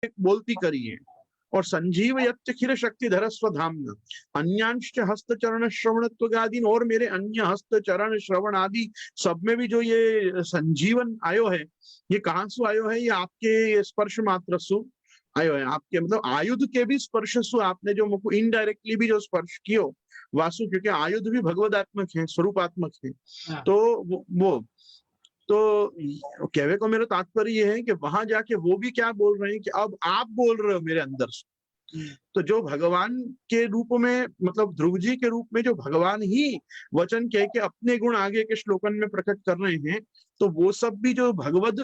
बोलती करिए। और संजीव यत्खिल शक्ति धर स्वधाम्ना अन्यांश हस्तचरण श्रवणत्व आदि, और मेरे अन्य हस्त चरण श्रवण आदि सब में भी जो ये संजीवन आयो है, ये कहाँ से आयो है? ये आपके स्पर्श मात्र सु आयो है। आपके मतलब आयुध के भी स्पर्श सु आपने जो मुझको इनडायरेक्टली भी जो स्पर्श कियो वासु, क्योंकि आयुध भी भगवदात्मक है, स्वरूपात्मक है। तो वो तो कहने को मेरा तात्पर्य ये है कि वहां जाके वो भी क्या बोल रहे हैं कि अब आप बोल रहे हो मेरे अंदर से। तो जो भगवान के रूप में, मतलब ध्रुव जी के रूप में जो भगवान ही वचन कह के अपने गुण आगे के श्लोकन में प्रकट कर रहे हैं, तो वो सब भी जो भगवद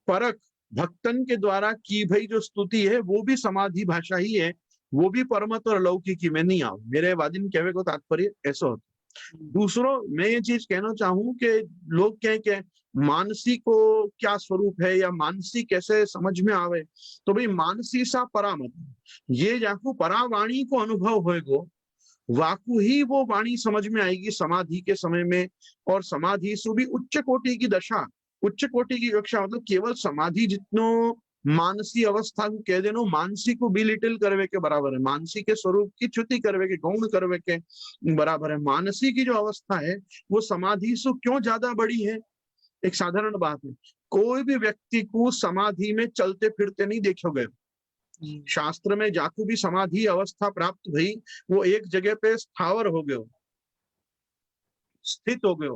परक भक्तन के द्वारा की भई जो स्तुति है, वो भी समाधि भाषा ही है, वो भी परमत और लौकिकी में नहीं आओ। मेरे वादिन कहने को तात्पर्य ऐसा होता। दूसरों, मैं ये चीज कहना चाहूं कि लोग कहें कि मानसी को क्या स्वरूप है या मानसी कैसे समझ में आवे, तो भाई मानसी सा परामत, ये जाकू परावाणी को अनुभव होएगो, वाकू ही वो वाणी समझ में आएगी समाधि के समय में। और समाधि सु भी उच्च कोटि की दशा, उच्च कोटि की कक्षा, मतलब केवल समाधि जितनो मानसी अवस्था को कह देनो, मानसी को भी लिटिल करवे के बराबर है, मानसी के स्वरूप की च्युति करवे के, गौण करवे के बराबर है। मानसी की जो अवस्था है वो समाधि से क्यों ज्यादा बड़ी है? एक साधारण बात है, कोई भी व्यक्ति को समाधि में चलते फिरते नहीं देखोगे। शास्त्र में जाकू भी समाधि अवस्था प्राप्त हुई, वो एक जगह पे स्थावर हो गए, स्थित हो गए,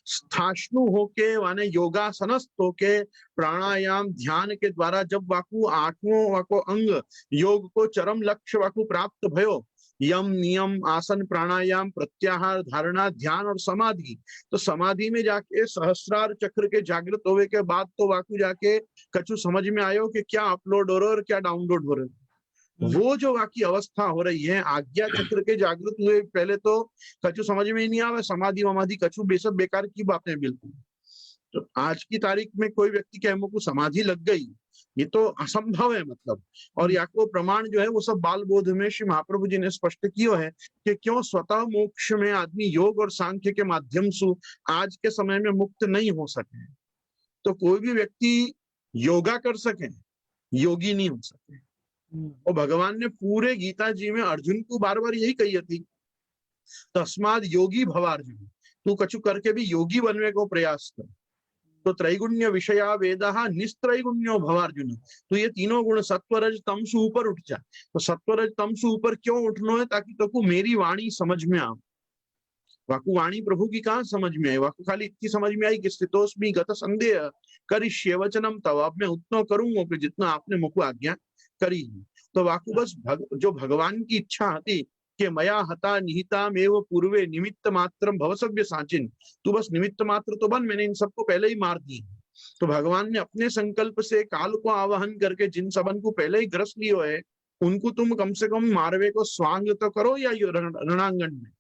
स्थाष्णु होके माने योगासनस्थ होके प्राणायाम ध्यान के द्वारा जब वाकु आठवों वाको अंग योग को चरम लक्ष्य वाकु प्राप्त भयो, यम नियम आसन प्राणायाम प्रत्याहार धारणा ध्यान और समाधि, तो समाधि में जाके सहस्रार चक्र के जागृत होने के बाद तो वाकु जाके कछु समझ में आयो कि क्या अपलोड हो रहा है और क्या डाउनलोड हो रहा है। वो जो वाकी अवस्था हो रही है, आज्ञा चक्र के जागृत हुए पहले तो कछु समझ में ही नहीं आवे, समाधि वमाधि कछु बेसब बेकार की बातें बिल्कुल। तो आज की तारीख में कोई व्यक्ति के हमको समाधि लग गई, ये तो असंभव है मतलब। और या को प्रमाण जो है वो सब बाल बोध में श्री महाप्रभु जी ने स्पष्ट किया है कि क्यों स्वतः मोक्ष में आदमी योग और सांख्य के माध्यम से आज के समय में मुक्त नहीं हो सके। तो कोई भी व्यक्ति योगा कर सके, योगी नहीं हो सके। और भगवान ने पूरे गीता जी में अर्जुन को बार बार यही कही थी, तस्माद योगी भवार्जुन, तू कछु करके भी योगी बनने को प्रयास कर। तो त्रैगुण्य विषया वेदा निस्त्रैगुण्यो भवार्जुन, तो ये तीनों गुण सत्वरज तम से ऊपर उठ जा। तो सत्वरज तम से ऊपर क्यों उठना है? ताकि तो मेरी वाणी समझ में आ। वाकु वाणी प्रभु की कहाँ समझ में आई? वाकु खाली इतनी समझ में आई कि स्थितोस्मि गत संदेह करिष्ये वचनम तव, अब मैं उतना करूंगा कि जितना आपने मुझको आज्ञा करी। तो वाकु बस जो भगवान की इच्छा थी कि मया हता निहिता मेव पूर्वे निमित्त मात्रम भवसव्य साचिन, तू बस निमित्त मात्र तो बन, मैंने इन सबको पहले ही मार दी। तो भगवान ने अपने संकल्प से काल को आवाहन करके जिन सबन को पहले ही ग्रस लियो है, उनको तुम कम से कम मारवे को स्वांग तो करो या रणांगन में।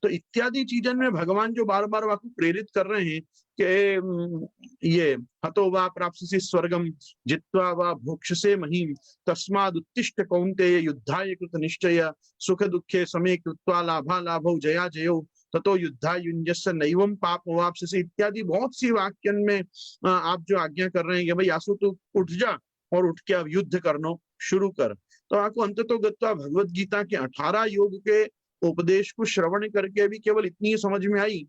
तो इत्यादि चीजन में भगवान जो बार बार आपको प्रेरित कर रहे हैं कि ये हतो वा प्राप्स्यसि स्वर्गम जित्वा वा भोक्ष्यसे महीम तस्माद् उत्तिष्ठ कौन्तेय युद्धाय कृत निश्चय सुख दुखे समे कृत्वा लाभा लाभौ जया जयो ततो युद्धा युञ्जस्य नैवं पाप वाप्स्यसि, इत्यादि बहुत सी वाक्यन में आप जो आज्ञा कर रहे हैं कि भाई आसु तू उठ जा और उठ के अब युद्ध करना शुरू कर। तो आपको अंततो गत्वा भगवत गीता के 18 योग के उपदेश को श्रवण करके भी केवल इतनी समझ में आई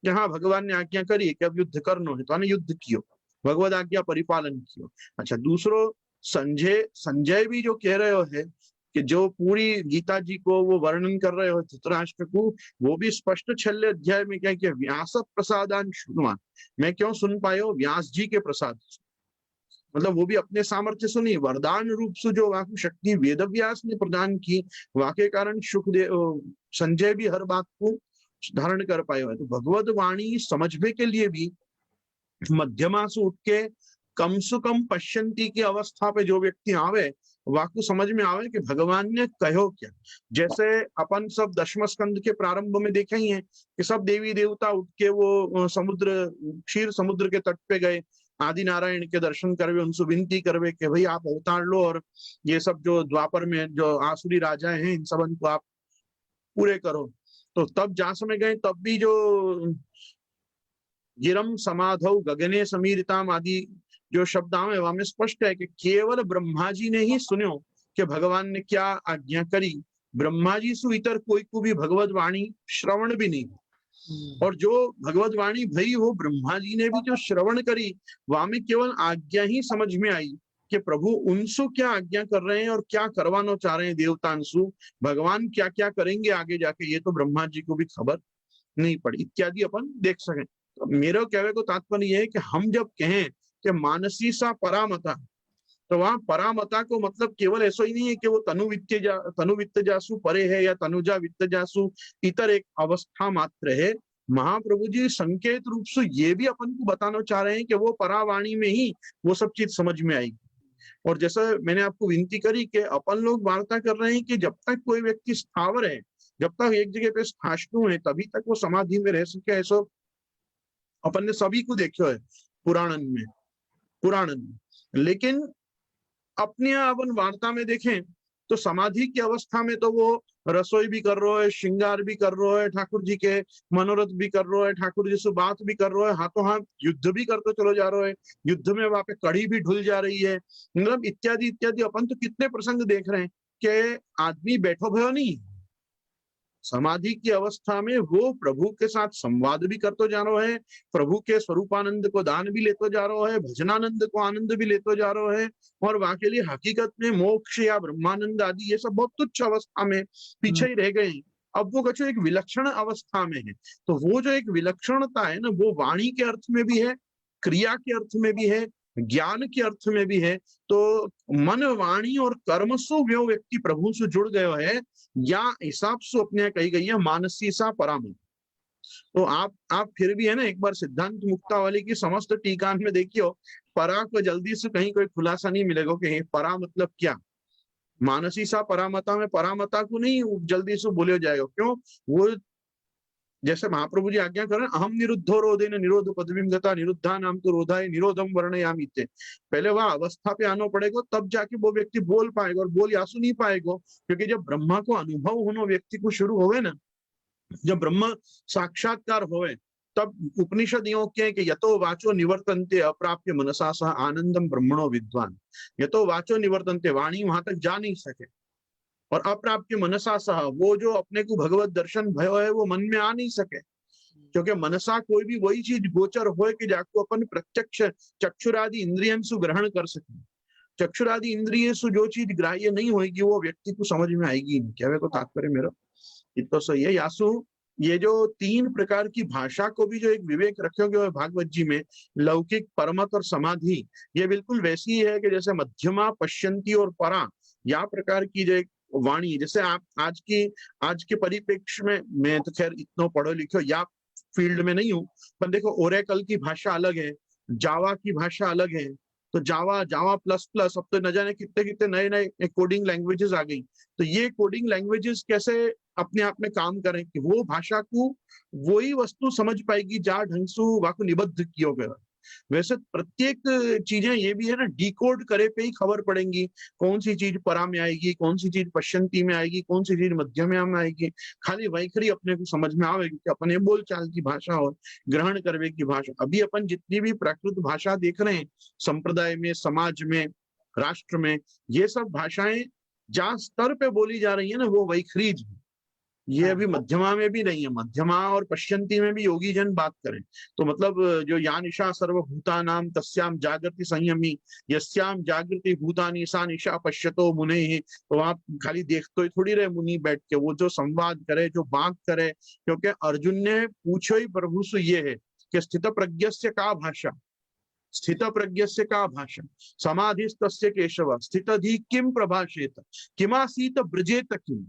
कि हाँ भगवान ने आज्ञा करी कि अब युद्ध करना है, तो हमने युद्ध कियो, भगवद आज्ञा परिपालन कियो। अच्छा, दूसरो संजय भी जो कह रहे हो है कि जो पूरी गीता जी को वो वर्णन कर रहे हो धृतराष्ट्र को, वो भी स्पष्ट 6 अध्याय में क्या किया, व्यास प्रसादान शुणवान, मैं क्यों सुन पायो? व्यास जी के प्रसाद, मतलब वो भी अपने सामर्थ्य से नहीं, वरदान रूप से जो वाकु शक्ति वेद व्यास ने प्रदान की, वाके कारण सुखदेव संजय भी हर बात को धारण कर पाए हुए। तो भगवत वाणी समझने के लिए भी मध्यमा से उठ के कम से कम पश्यंती की अवस्था पे जो व्यक्ति आवे, वाकु समझ में आवे कि भगवान ने कहो क्या। जैसे अपन सब दशम स्कंद के प्रारंभ में देखे ही हैं कि सब देवी देवता उठ के वो समुद्र, क्षीर समुद्र के तट पे गए, आदि नारायण के दर्शन करवे, उनसे विनती करवे कि भाई आप अवतार लो और ये सब जो द्वापर में जो आसुरी राजा हैं इन सबन को आप पूरे करो। तो तब जहाँ समय गए तब भी जो गिरम समाधौ गगने समीरिताम आदि जो शब्द आवे वहां में स्पष्ट है कि केवल ब्रह्मा जी ने ही सुन्यो कि भगवान ने क्या आज्ञा करी। ब्रह्मा जी सु इतर कोई को भी भगवत वाणी श्रवण भी नहीं। और जो भगवत वाणी भई वो ब्रह्मा जी ने भी जो श्रवण करी वहां में केवल आज्ञा ही समझ में आई कि प्रभु उनसु क्या आज्ञा कर रहे हैं और क्या करवाना चाह रहे हैं देवतांशु, भगवान क्या क्या करेंगे आगे जाके, ये तो ब्रह्मा जी को भी खबर नहीं पड़ी इत्यादि अपन देख सकें। तो मेरे कहने को तात्पर्य यह है कि हम जब कहें कि मानसी सा परामता, तो वहां परामता को मतलब केवल ऐसा ही नहीं है कि वो तनु वित्त जासु परे है या तनुजा वित्त जासु इतर एक अवस्था मात्र है। महाप्रभु जी संकेत रूप से ये भी अपन को बताना चाह रहे हैं कि वो परावाणी में ही वो सब चीज समझ में आएगी। और जैसा मैंने आपको विनती करी कि अपन लोग वार्ता कर रहे हैं कि जब तक कोई व्यक्ति स्थावर है, जब तक एक जगह पे स्थाष्णु है, तभी तक वो समाधि में रह सके, ऐसा अपन ने सभी को देखो है पुराणन में। लेकिन अपने अपन वार्ता में देखें तो समाधि की अवस्था में तो वो रसोई भी कर रहा है, श्रृंगार भी कर रहा है, ठाकुर जी के मनोरथ भी कर रहा है, ठाकुर जी से बात भी कर रहा है, हाथों हाथ युद्ध भी करते चलो जा रहा है, युद्ध में वहां पे कड़ी भी ढुल जा रही है, मतलब इत्यादि इत्यादि। अपन तो कितने प्रसंग देख रहे हैं कि आदमी बैठो भयो नहीं, समाधि की अवस्था में वो प्रभु के साथ संवाद भी करते जा रहा है, प्रभु के स्वरूपानंद को दान भी लेते जा रहा है, भजनानंद को आनंद भी लेते जा रहा है, और वहां के लिए हकीकत में मोक्ष या ब्रह्मानंद आदि ये सब बहुत तुच्छ अवस्था में पीछे ही रह गए। अब वो कछु एक विलक्षण अवस्था में है, तो वो जो एक विलक्षणता है ना, वो वाणी के अर्थ में भी है, क्रिया के अर्थ में भी है, ज्ञान के अर्थ में भी है। तो मन वाणी और कर्म सु व्यो व्यक्ति प्रभु से जुड़ गयो है, या हिसाब से अपने कही गई है मानसी सा परामर्श। तो आप फिर भी है ना एक बार सिद्धांत मुक्तावली की समस्त टीका में देखियो, परा को जल्दी से कहीं कोई खुलासा नहीं मिलेगा कि परा मतलब क्या। मानसी सा परामता में परामता को नहीं जल्दी से बोले जाएगा, क्यों? वो जैसे महाप्रभु जी आज्ञा कर रहे हैं, अहम निरुद्धो रोधेन निरोध पदवीम गता निरुद्धा नाम तो रोधाय निरोधम वर्णयामि ते। पहले वह अवस्था पे आना पड़ेगा, तब जाके वो व्यक्ति बोल पाएगा, और बोल यासु नहीं पाएगा, क्योंकि जब ब्रह्मा को अनुभव होना व्यक्ति को शुरू होवे ना, जब ब्रह्म साक्षात्कार होवे, तब उपनिषद यो कहे कि यतो वाचो निवर्तन्ते अप्राप्य मनसा सह आनंदम ब्रह्मणो विद्वान। यतो वाचो निवर्तन्ते, वाणी वहां तक जा नहीं सके, और अप्राप्य मनसा सह, वो जो अपने को भगवत दर्शन भयो है वो मन में आ नहीं सके, क्योंकि मनसा कोई भी वही चीज गोचर हो कि जाको अपन प्रत्यक्ष चक्षुरादि इंद्रियन सु ग्रहण कर सके। चक्षुरादि इंद्रिय सु जो चीज ग्राह्य नहीं होगी वो व्यक्ति को समझ में आएगी नहीं। क्या को तात्पर्य मेरा इतना सही है। यासु ये जो 3 प्रकार की भाषा को भी जो एक विवेक रखोगे भागवत जी में, लौकिक, परमत और समाधि, ये बिल्कुल वैसी ही है कि जैसे मध्यमा, पश्यंती और परा, या प्रकार की जो एक वाणी, जैसे आप आज के परिप्रेक्ष्य में, मैं तो खैर इतना पढ़ो लिखो या फील्ड में नहीं हूं, पर देखो ओरेकल की भाषा अलग है, जावा की भाषा अलग है। तो जावा प्लस प्लस, अब तो न जाने कितने कितने नए नए कोडिंग लैंग्वेजेस आ गई। तो ये कोडिंग लैंग्वेजेस कैसे अपने आप में काम करें कि वो भाषा को वही वस्तु समझ पाएगी जा ढंग से वाको निबद्ध किया गया। वैसे प्रत्येक चीजें ये भी है ना, डिकोड करे पे ही खबर पड़ेंगी कौन सी चीज परा में आएगी, कौन सी चीज पश्यंती में आएगी, कौन सी चीज मध्यम में आएगी। खाली वैखरी अपने को समझ में आवेगी कि अपने बोल चाल की भाषा और ग्रहण करवे की भाषा। अभी अपन जितनी भी प्राकृत भाषा देख रहे हैं संप्रदाय में, समाज में, राष्ट्र में, ये सब भाषाएं जहाँ स्तर पे बोली जा रही है ना वो वैखरीज है। ये अभी मध्यमा में भी नहीं है, मध्यमा और पश्यंती में भी योगी जन बात करें तो मतलब जो या निशा सर्वभूता नाम तस्याम जागृति संयमी यस्याम जागृति भूतानि सा निशा पश्यतो मुने। तो आप खाली देखते ही थोड़ी रहे मुनि बैठ के, वो जो संवाद करे, जो बात करे, क्योंकि अर्जुन ने पूछो ही प्रभु से ये है कि स्थित प्रज्ञस्य का भाषा, स्थित प्रज्ञस्य का भाषा, समाधिस्तस्य केशव स्थितधि किम प्रभाषेत किमासीत ब्रजेत किम।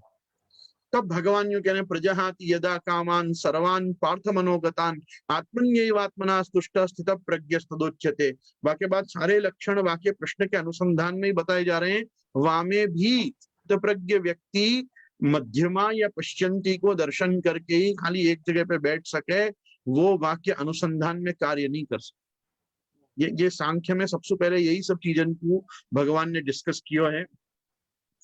तब भगवान यूं कहने प्रजहाति यदा कामान सर्वान पार्थ मनोगतान आत्मन्यैवात्मना तुष्ट स्थित प्रज्ञस्तदोच्यते। वाक्य बाद सारे लक्षण वाक्य प्रश्न के अनुसंधान में ही बताए जा रहे हैं। वामे भी स्थित प्रज्ञ व्यक्ति मध्यमा या पश्यंती को दर्शन करके ही खाली एक जगह पे बैठ सके, वो वाक्य अनुसंधान में कार्य नहीं कर सकते। ये सांख्य में सबसे पहले यही सब चीजों को भगवान ने डिस्कस किया है।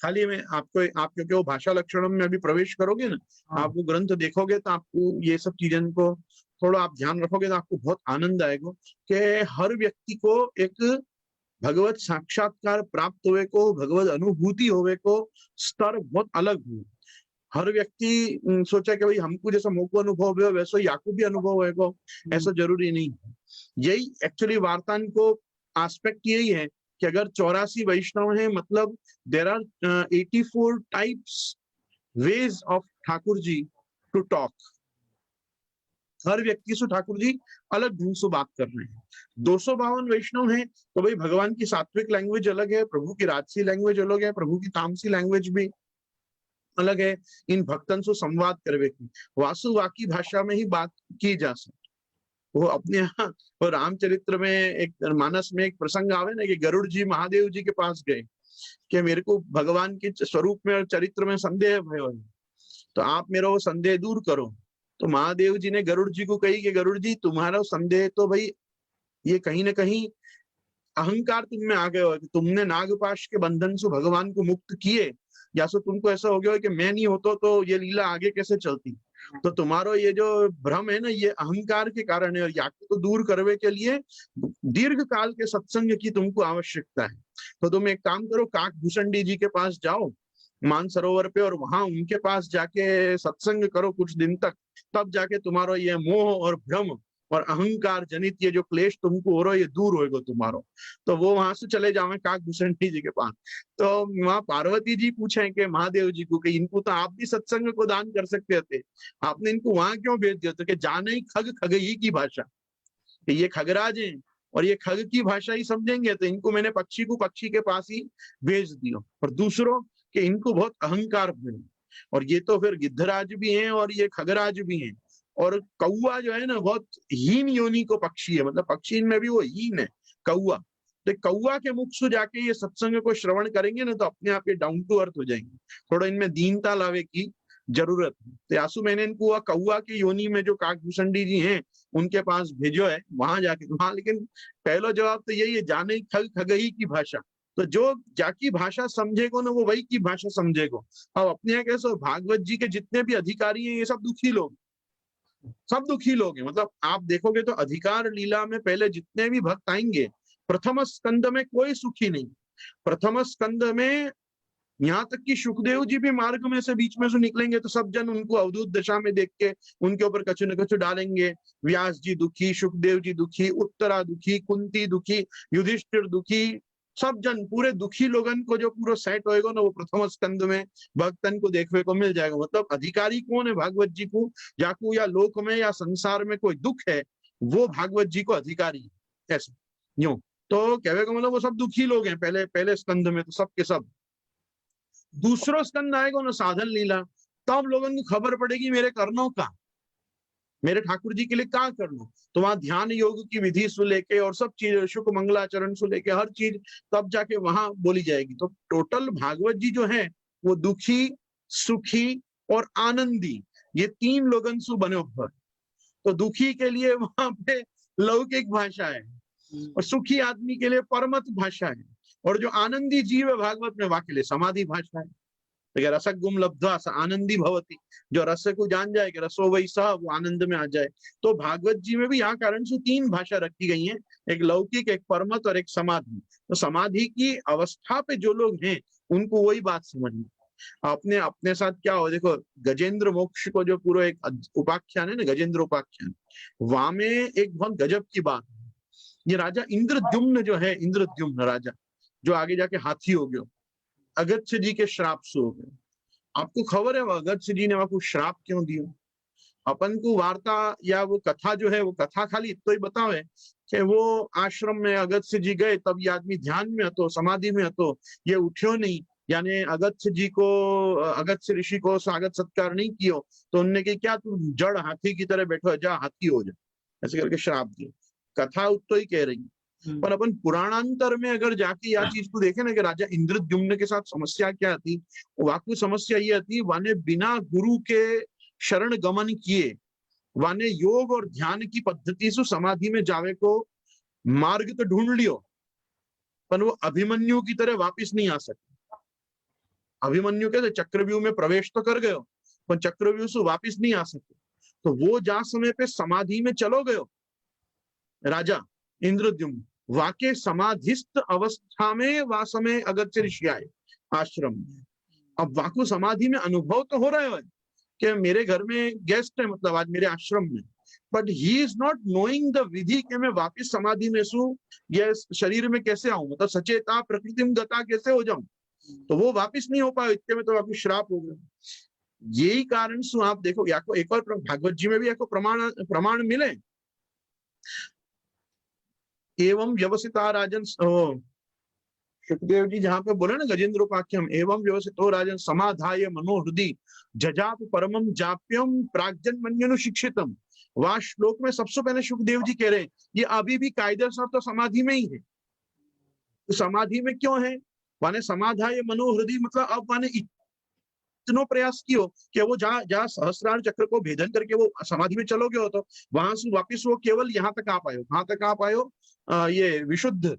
खाली में आपको आप क्योंकि वो भाषा लक्षणों में अभी प्रवेश करोगे ना, आप वो ग्रंथ देखोगे तो आपको ये सब चीजों को थोड़ा आप ध्यान रखोगे तो आपको बहुत आनंद आएगा कि हर व्यक्ति को एक भगवत साक्षात्कार प्राप्त होवे को, भगवत अनुभूति होवे को स्तर बहुत अलग हुए। हर व्यक्ति सोचा कि भाई हमको जैसा मोको अनुभव है वैसा याकू भी अनुभव होगा, ऐसा जरूरी नहीं है। यही एक्चुअली वार्तान को एस्पेक्ट यही है कि अगर 84 वैष्णव है, मतलब there are 84 types ways of Thakur ji to talk. हर व्यक्ति से ठाकुर जी अलग ढंग से बात कर रहे हैं। 252 वैष्णव हैं तो भाई भगवान की सात्विक लैंग्वेज अलग है, प्रभु की राजसी लैंग्वेज अलग है, प्रभु की तामसी लैंग्वेज भी अलग है। इन भक्तन से संवाद करवे की वासुवाकी भाषा में ही बात की जा सकती। वो अपने यहाँ वो रामचरित्र में एक मानस में एक प्रसंग आवे ना कि गरुड़ जी महादेव जी के पास गए कि मेरे को भगवान के स्वरूप में और चरित्र में संदेह भयो है, तो आप मेरा वो संदेह दूर करो। तो महादेव जी ने गरुड़ जी को कही कि गरुड़ जी तुम्हारा संदेह तो भाई ये कहीं ना कहीं अहंकार तुम में आ गए हो कि तुमने नागपाश के बंधन से भगवान को मुक्त किए, या सो तुमको ऐसा हो गया हो कि मैं नहीं होता तो ये लीला आगे कैसे चलती। तो तुम्हारा ये जो भ्रम है ना ये अहंकार के कारण है, और याकू को दूर करने के लिए दीर्घ काल के सत्संग की तुमको आवश्यकता है। तो तुम एक काम करो, काकभूषणी जी के पास जाओ मानसरोवर पे, और वहां उनके पास जाके सत्संग करो कुछ दिन तक, तब जाके तुम्हारा ये मोह और भ्रम और अहंकार जनित ये जो क्लेश तुमको हो रहा है ये दूर होएगा तुम्हारो। तो वो वहां से चले जावे काकभूषणी जी के पास। तो वहां पार्वती जी पूछे कि महादेव जी को कि इनको तो आप भी सत्संग को दान कर सकते थे, आपने इनको वहां क्यों भेज दिया? तो कि जाने ही खग खगई की भाषा, कि ये खगराज हैं और ये खग की भाषा ही समझेंगे, तो इनको मैंने पक्षी को पक्षी के पास ही भेज दिया। और दूसरों कि इनको बहुत अहंकार है, और ये तो फिर गिद्धराज भी हैं और ये खगराज भी हैं। और कौआ जो है ना बहुत हीन योनि को पक्षी है, मतलब पक्षी में भी वो हीन है कौआ। तो कौआ के मुख से जाके ये सत्संग को श्रवण करेंगे ना तो अपने आप ये डाउन टू अर्थ हो जाएंगे। थोड़ा इनमें दीनता लावे की जरूरत है। तो आसू मैंने इनको कौआ की योनि में जो काकभूषणी जी हैं उनके पास भेजो है, वहां जाके वहां। लेकिन पहला जवाब तो यही है, जाने खग खगही की भाषा। तो जो जाकी भाषा समझेगो ना वो वही की भाषा समझेगो। अब अपने यहाँ कैसे भागवत जी के जितने भी अधिकारी हैं ये सब दुखी लोग, सब दुखी लोग हैं। मतलब आप देखोगे तो अधिकार लीला में पहले जितने भी भक्त आएंगे प्रथम स्कंद में कोई सुखी नहीं। प्रथम स्कंद में यहाँ तक कि सुखदेव जी भी मार्ग में से बीच में से निकलेंगे तो सब जन उनको अवधूत दशा में देख के उनके ऊपर कछु न कछु डालेंगे। व्यास जी दुखी, सुखदेव जी दुखी, उत्तरा दुखी, कुंती दुखी, युधिष्ठिर दुखी, सब जन पूरे दुखी लोगन को जो पूरा सेट होएगा ना वो प्रथम स्कंद में भक्तन को देखने को मिल जाएगा। मतलब अधिकारी कौन है भागवत जी को, जाकू या लोक में या संसार में कोई दुख है वो भागवत जी को अधिकारी है, ऐसा यूं। तो कहने का मतलब वो सब दुखी लोग हैं पहले पहले स्कंद में, तो सब के सब। दूसरा स्कंद आएगा ना साधन लीला, तब लोगों को खबर पड़ेगी मेरे करनों का, मेरे ठाकुर जी के लिए क्या करना। तो वहां ध्यान योग की विधि से लेके और सब चीज शुक मंगलाचरण से लेके हर चीज तब जाके वहां बोली जाएगी। तो टोटल भागवत जी जो है वो दुखी, सुखी और आनंदी ये तीन लोगन से बने हुए। तो दुखी के लिए वहां पे लौकिक भाषा है, और सुखी आदमी के लिए परमत भाषा है, और जो आनंदी जीव है भागवत में वहां के लिए समाधि भाषा है। तो रसक गुम लब्ध्वा स आनंदी भवती, जो रस को जान जाए कि रसो वैसा वो आनंद में आ जाए। तो भागवत जी में भी यहाँ कारण से तीन भाषा रखी गई है, एक लौकिक, एक परमत और एक समाधि। तो समाधि की अवस्था पे जो लोग हैं उनको वही बात समझनी। अपने अपने साथ क्या हो, देखो गजेंद्र मोक्ष को जो पूरा एक उपाख्यान है ना, गजेंद्र उपाख्यान, वहां में एक बहुत गजब की बात है। ये राजा इंद्रद्युम्न जो है, इंद्रद्युम्न राजा जो आगे जाके हाथी हो गया, अगस्त्य जी के श्राप से हो गए। आपको खबर है वो अगस्त्य जी ने आपको श्राप क्यों दिया? अपन को वार्ता या वो कथा जो है वो कथा खाली इतना ही बतावे कि वो आश्रम में अगस्त्य जी गए तब ये आदमी ध्यान में हतो, समाधि में हतो, ये उठ्यो नहीं, यानी अगस्त्य जी को, अगस्त्य ऋषि को स्वागत सत्कार नहीं कियो, तो उनने कहा क्या तू जड़ हाथी की तरह बैठो, जा हाथी हो जा, ऐसे करके श्राप दिया। कथा उतो ही कह रही। पर अपन पुराणांतर में अगर जाके यह चीज को देखे ना कि राजा इंद्रद्युम्न के साथ समस्या क्या थी, वाकई समस्या ये थी वाने बिना गुरु के शरण गमन किए, वाने योग और ध्यान की पद्धति से समाधि में जावे को मार्ग तो ढूंढ लियो, पर वो अभिमन्यु की तरह वापिस नहीं आ सकते। अभिमन्यु कहते चक्रव्यूह में प्रवेश तो कर गयो पर चक्रव्यूह से वापिस नहीं आ सकते। तो वो जा समय पे समाधि में चलो गयो राजा इंद्रद्युम्न, वाके समाधिस्थ अवस्था में वासमे अगत्य ऋषियाय आश्रम में। अब वाकु समाधि में अनुभव तो हो रहा है कि मेरे घर में गेस्ट है, मतलब आज मेरे आश्रम में, but he is not knowing the vidhi कि मैं वापिस समाधि में सू या शरीर में कैसे आऊं, मतलब सचेता प्रकृति में गता कैसे हो जाऊं, तो वो वापिस नहीं हो पाया, इतने में तो वापिस श्राप हो गया। यही कारण से आप देखो, या को एक और भागवत जी में भी आपको प्रमाण मिले, एवं व्यवसिता राजन, सुखदेव जी जहां पे बोले ना गजेंद्र उपाख्यम, एवं व्यवसितो राजन समाधाय मनोहृदि जजाप परमम जाप्यम प्राग्जन्मन्यनु शिक्षितम। वह श्लोक में सबसे पहले सुखदेव जी कह रहे हैं ये अभी भी कायदेसर तो समाधि में ही है। तो समाधि में क्यों है, माने समाधाय मनोहृदि मतलब अब माने इतनो प्रयास कियो कि वो जहाँ सहस्रार चक्र को भेदन करके वो समाधि में चलोगे हो, तो वहां से वापिस वो केवल यहाँ तक आ पायो, कहां तक आ पायो, ये विशुद्ध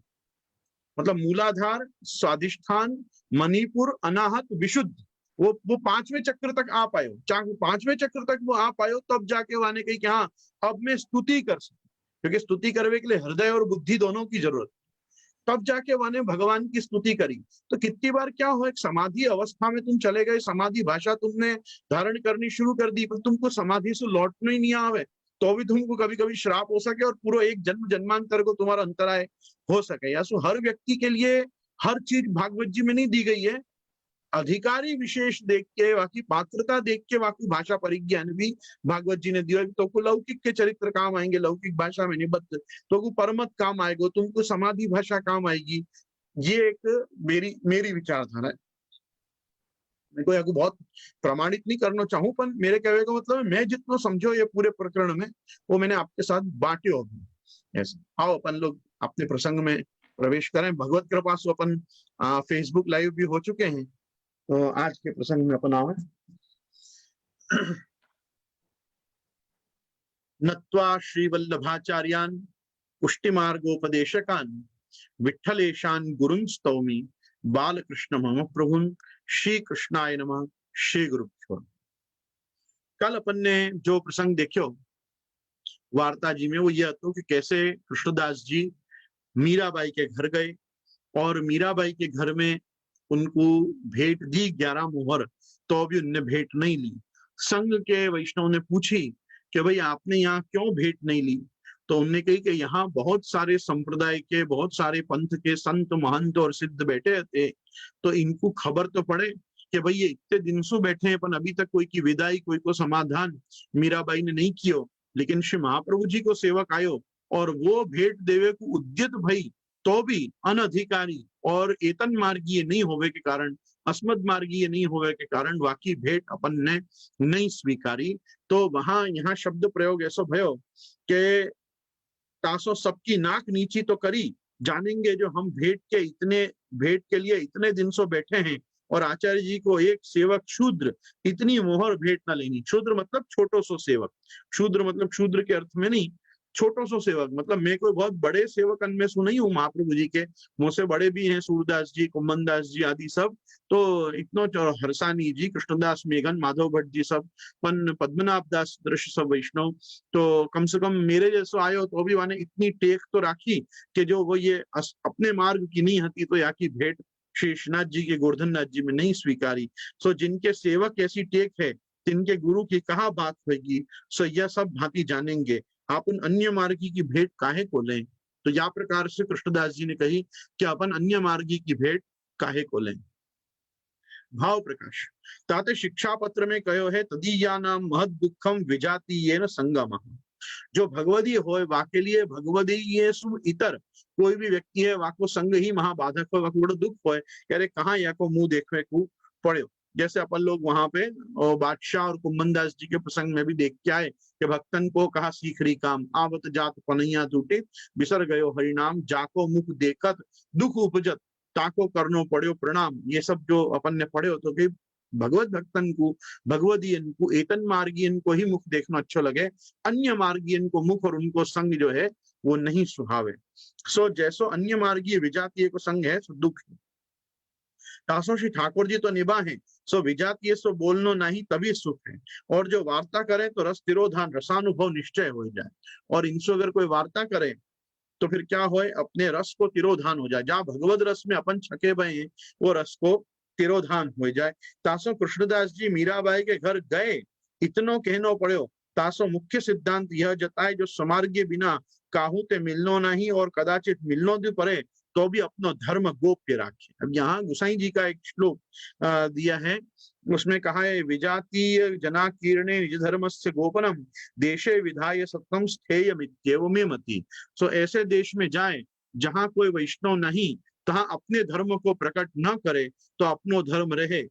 मतलब मूलाधार, स्वादिष्ठान, मणिपुर, अनाहत, विशुद्ध, वो पांचवें चक्र तक आ पायो। चाहे पांचवें चक्र तक वो आ पायो तब जाके वाने कही कि हाँ अब मैं स्तुति कर सकूं, क्योंकि स्तुति करने के लिए हृदय और बुद्धि दोनों की जरूरत, तब जाके वाने भगवान की स्तुति करी। तो कितनी बार क्या हो, एक समाधि अवस्था में तुम चले गए, समाधि भाषा तुमने धारण करनी शुरू कर दी, पर तुमको समाधि से लौटना ही नहीं आवे, तो भी तुमको कभी कभी श्राप हो सके और पूरा एक जन्म जन्मांतर को तुम्हारा अंतराय हो सके। या सो हर व्यक्ति के लिए हर चीज भागवत जी में नहीं दी गई है, अधिकारी विशेष देख के, बाकी पात्रता देख के, बाकी भाषा परिज्ञान भी भागवत जी ने दिया। तो को लौकिक के चरित्र काम आएंगे, लौकिक भाषा में निबद्ध, तो को परमत काम आएगा, तुमको समाधि भाषा काम आएगी। ये एक मेरी विचारधारा है। मैं कोई बहुत प्रमाणित नहीं करना चाहूं, पर मेरे कहने का मतलब है मैं जितना समझो ये पूरे प्रकरण में वो मैंने आपके साथ बांटे हो। ऐसे आओ अपन लोग अपने प्रसंग में प्रवेश करें। भगवत कृपा से अपन फेसबुक लाइव भी हो चुके हैं, तो आज के प्रसंग में अपन आवे। नत्वा श्रीवल्लभाचार्यान् पुष्टिमार्गोपदेशकान् विठ्ठलेशान् गुरुन् स्तौमि बालकृष्ण मम प्रभुन् श्री कृष्णाय नमः। श्री गुरुभ्यो। कल अपन ने जो प्रसंग देखो वार्ता जी में, वो यह तो कि कैसे कृष्णदास जी मीराबाई के घर गए और मीराबाई के घर में उनको भेंट दी 11 मोहर, तो भी उनने भेंट नहीं ली। संघ के वैष्णव ने पूछी कि भाई आपने यहाँ क्यों भेंट नहीं ली, तो उनने कही कि यहाँ बहुत सारे संप्रदाय के, बहुत सारे पंथ के संत महंत और सिद्ध बैठे थे, तो इनको खबर तो पड़े कि भाई ये इतने दिन से बैठे हैं, पर अभी तक कोई की विदाई, कोई को समाधान मीराबाई ने नहीं कियो। लेकिन श्री महाप्रभु जी को सेवक आयो और वो भेंट देवे को उद्यत भई, तो भी अनधिकारी और एतन मार्गीय नहीं होवे के कारण, अस्मद मार्गीय नहीं होवे के कारण वाकी भेंट अपन ने नहीं स्वीकारी। तो वहां यहाँ शब्द प्रयोग ऐसा भयो कि तासो सबकी नाक नीची तो करी, जानेंगे जो हम भेंट के लिए इतने दिन से बैठे हैं, और आचार्य जी को एक सेवक शूद्र इतनी मोहर भेंट ना लेनी। शूद्र मतलब छोटो सो सेवक, शूद्र मतलब शूद्र के अर्थ में नहीं, छोटो सो सेवक मतलब मैं कोई बहुत बड़े सेवक अनमें सु नहीं हूँ महाप्रभु जी के, मुझसे बड़े भी हैं सूरदास जी, कुम्मनदास जी आदि सब, तो इतनो हरसानी जी, कृष्णदास मेघन, माधव भट्ट जी सब, पद्मनाभ दास दृश्य सब वैष्णव, तो कम से कम मेरे जैसो आयो तो भी माने इतनी टेक तो राखी कि जो वो ये अपने मार्ग की नहीं हती तो या की भेंट शेषनाथ जी के गोवर्धननाथ जी में नहीं स्वीकारी। सो जिनके सेवक ऐसी टेक है, तिनके गुरु की कहा बात होगी, सो यह सब भांति जानेंगे, अपन अन्य मार्गी की भेंट काहे को लें। तो या प्रकार से कृष्णदास जी ने कही कि अपन अन्य मार्गी की भेंट काहे को लें। भाव प्रकाश ताते शिक्षा पत्र में कहो है, तदीया नाम महद दुखम विजातीयेन संगम। जो भगवदी हो वाके लिए भगवदी ये सु इतर कोई भी व्यक्ति है वाको संग ही महाबाधक हो, वाको बड़ा दुख होए, अरे कहाँ या को मुंह देखने को पड़े। जैसे अपन लोग वहां पे बादशाह और कुम्मनदास जी के प्रसंग में भी देख के आए कि भक्तन को कहा सीख रही काम, आवत जात पनैया टूटे बिसर गयो हरिनाम, जाको मुख देखत दुख उपजत ताको करनो पड़ो प्रणाम। ये सब जो अपन ने पढ़े हो, तो कि भगवत भक्तन को, भगवदीयन को, एतन मार्गीयन को ही मुख देखना अच्छा लगे, अन्य मार्गीयन को मुख और उनको संग जो है वो नहीं सुहावे। सो जैसो अन्य मार्गीय विजातीय को संग है सो दुख है। तासो श्री ठाकुर जी तो निभाए, सो विजातीय सो बोलनो नहीं तभी सुख है। और जो वार्ता करे तो रस तिरोधान रसानुभव निश्चय हो जाए। और इनसे अगर कोई वार्ता करे तो फिर क्या होए, अपने रस को तिरोधान हो जाए। जहाँ भगवत रस में अपन छके भय हैं, वो रस को तिरोधान हो जाए। तासो कृष्णदास जी मीराबाई के घर गए, इतनो कहनो पड़ो। तासो मुख्य सिद्धांत यह जताए, जो समार्गे बिना काहू ते मिलनो नहीं, और कदाचित मिलनो भी पड़े तो भी अपनो धर्म गोप्य राखे। अब यहाँ गुसाई जी का एक श्लोक दिया है, उसमें कहा है, विजातीय जना कीर्णे निज धर्मस्य गोपनम देशे विधाय सत्यम स्थेय मित्येव मे मति। सो ऐसे देश में जाए जहां कोई वैष्णव नहीं, तहां अपने धर्म को प्रकट न करे तो अपनो धर्म रहे।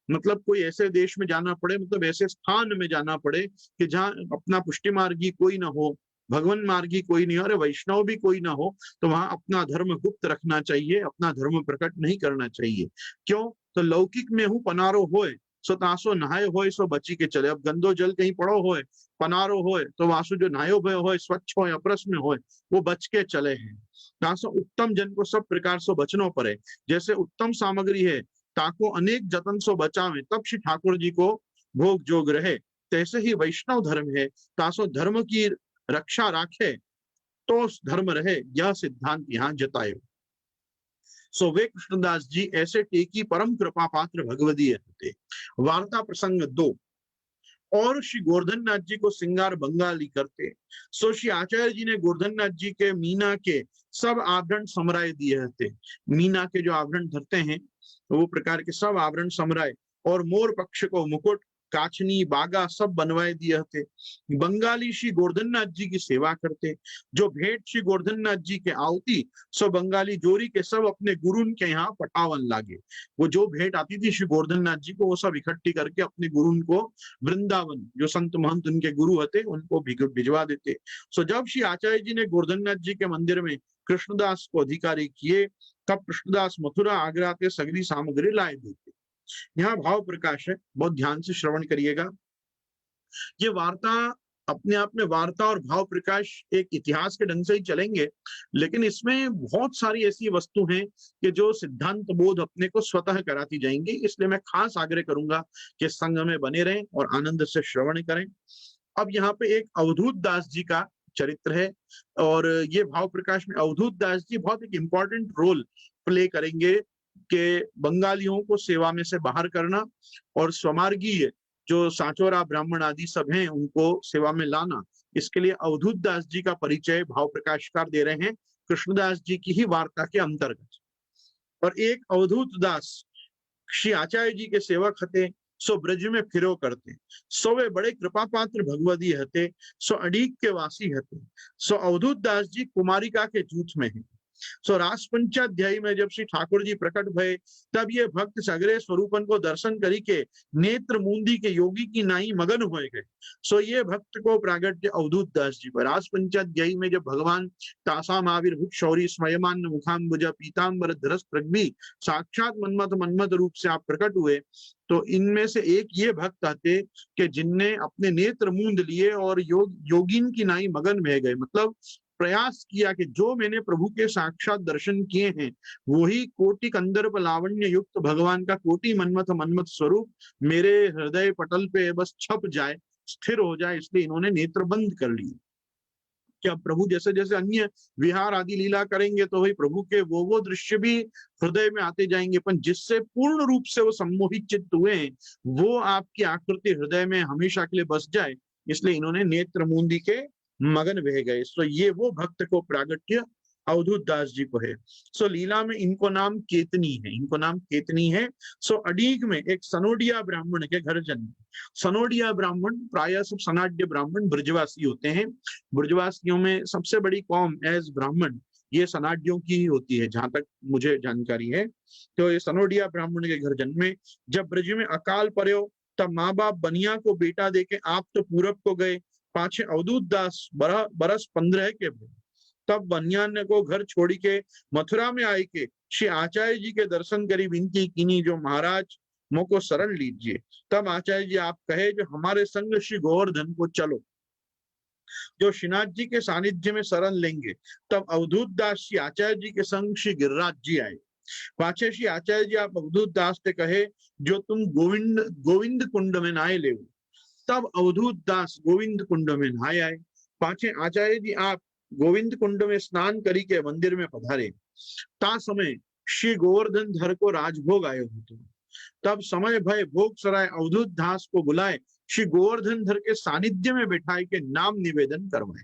मतलब कोई ऐसे देश में जाना पड़े, मतलब ऐसे स्थान में जाना पड़े कि जहाँ अपना पुष्टि मार्गी कोई ना हो, भगवान मार्गी कोई नहीं हो, अरे वैष्णव भी कोई ना हो, तो वहां अपना धर्म गुप्त रखना चाहिए, अपना धर्म प्रकट नहीं करना चाहिए। क्यों? तो लौकिक में हूँ पनारो होए, सो तासो नहाए होए सो बची के चले। अब गंदो जल कहीं पड़ो होए, पनारो होए, तो वासु जो नहायो भय होए, स्वच्छ होए, अपरस में होए, वो बच के चले हैं। तासो उत्तम जन को सब प्रकार से बचनो पड़े। जैसे उत्तम सामग्री है, ताको अनेक जतन सो बचावे, तब श्री ठाकुर जी को भोग जोग रहे। तैसे ही वैष्णव धर्म है, तासो धर्म की रक्षा राखे तो धर्म रहे, यह सिद्धांत यहाँ जताए। सो वे कृष्णदास जी ऐसे टेकी परम कृपा पात्र भगवदीय थे। वार्ता प्रसंग 2। और श्री गोवर्धन नाथ जी को सिंगार बंगाली करते, सो श्री आचार्य जी ने गोवर्धन नाथ जी के मीना के सब आभरण समराय दिए थे। मीना के जो आभरण धरते हैं, वो प्रकार के सब आभरण समराय, और मोर पक्ष को मुकुट, काचनी, बागा सब बनवाए दिए थे। बंगाली श्री गोवर्धन नाथ जी की सेवा करते। जो भेंट श्री गोवर्धन नाथ जी के आवती, सो बंगाली जोरी के सब अपने गुरु के यहाँ पठावन लागे। वो जो भेंट आती थी श्री गोवर्धन नाथ जी को, वो सब इकट्ठी करके अपने गुरु को वृंदावन, जो संत महंत उनके गुरु थे, उनको भिजवा देते। सो जब श्री आचार्य जी ने गोवर्धन नाथ जी के मंदिर में कृष्णदास को अधिकारी किए, तब कृष्णदास मथुरा आगरा के सगरी सामग्री लाए देते। यहाँ भाव प्रकाश है, बहुत ध्यान से श्रवण करिएगा। ये वार्ता अपने आप में, वार्ता और भाव प्रकाश एक इतिहास के ढंग से ही चलेंगे, लेकिन इसमें बहुत सारी ऐसी वस्तु हैं कि जो सिद्धांत बोध अपने को स्वतः कराती जाएंगी। इसलिए मैं खास आग्रह करूंगा कि संग में बने रहें और आनंद से श्रवण करें। अब यहाँ पे एक अवधूत दास जी का चरित्र है, और ये भाव प्रकाश में अवधूत दास जी बहुत एक इंपॉर्टेंट रोल प्ले करेंगे कि बंगालियों को सेवा में से बाहर करना, और स्वमार्गीय जो सांचोरा ब्राह्मण आदि सब हैं उनको सेवा में लाना। इसके लिए अवधूत दास जी का परिचय भाव प्रकाशकार दे रहे हैं कृष्णदास जी की ही वार्ता के अंतर्गत। और एक अवधूत दास श्री आचार्य जी के सेवक हते, सो ब्रज में फिरो करते, सो वे बड़े कृपा पात्र भगवदी हते, सो अडीक के वासी हते। सो अवधूत दास जी कुमारिका के जूथ में है। सो रास पंचाध्यायी में जब श्री ठाकुर जी प्रकट भय, तब ये भक्त सगरे स्वरूपन को दर्शन करी के नेत्र मूंदी के योगी की नाई मगन हो गए। सो ये भक्त को प्रागट्य अवधूत दास जी पर। रास पंचाध्यायी में जब भगवान तासाम आविर्भूत शौरी स्मयमान मुखाम्बुज पीताम्बर धरस प्रग्भी साक्षात मन्मथ रूप से आप प्रकट हुए, तो इनमें से एक ये भक्त आते कि जिनने अपने नेत्र मूंद लिए और योगीन की नाई मगन में गए। मतलब प्रयास किया कि जो मैंने प्रभु के साक्षात दर्शन किए हैं, वही कोटि कंदर्प लावण्य युक्त भगवान का कोटि मन्मथ स्वरूप मेरे हृदय पटल पे बस छप जाए, स्थिर हो जाए। इसलिए इन्होंने नेत्र बंद कर लिए। क्या प्रभु जैसे जैसे अन्य विहार आदि लीला करेंगे तो वही प्रभु के वो दृश्य भी हृदय में आते जाएंगे, पर जिससे पूर्ण रूप से वो सम्मोहित चित्त हुए, वो आपकी आकृति हृदय में हमेशा के लिए बस जाए। इसलिए इन्होंने नेत्र मूंदी के मगन बह गए। सो ये वो भक्त को प्रागट्य अवधूत दास जी को है। सो लीला में इनको नाम केतनी है, इनको नाम केतनी है। सो अडीग में एक सनोडिया ब्राह्मण के घर जन्म। सनोडिया ब्राह्मण प्रायः सब सनाड्य ब्राह्मण ब्रजवासी होते हैं। ब्रजवासियों में सबसे बड़ी कौम एज ब्राह्मण ये सनाड्यों की ही होती है, जहां तक मुझे जानकारी है। तो ये सनोडिया ब्राह्मण के घर जन्मे। जब ब्रज में अकाल पर्यो, तब माँ बाप बनिया को बेटा देके आप तो पूरब को गए, पाछे अवधूत दास बरस 15 के भय। तब बनियान को घर छोड़ी के मथुरा में आई के श्री आचार्य जी के दर्शन करी, विनती कीनी जो महाराज मोको शरण लीजिए। तब आचार्य जी आप कहे जो हमारे संग श्री गोवर्धन को चलो, जो श्रीनाथ जी के सानिध्य में शरण लेंगे। तब अवधूत दास श्री आचार्य जी के संग श्री गिरिराज जी आए। पाछे श्री आचार्य जी आप अवधूत दास ते कहे जो तुम गोविंद गोविंद कुंड में नहाए ले। तब अवधूत दास गोविंद कुंड में नहाए आए। पाछे आचार्य जी आप गोविंद कुंड में स्नान करी के मंदिर में पधारे। ता समय श्री गोवर्धन धर को राजभोग आयो होतो। तब समय भय भोग सराय अवधूत दास को बुलाए श्री गोवर्धन धर के सानिध्य में बैठाए के नाम निवेदन करवाए।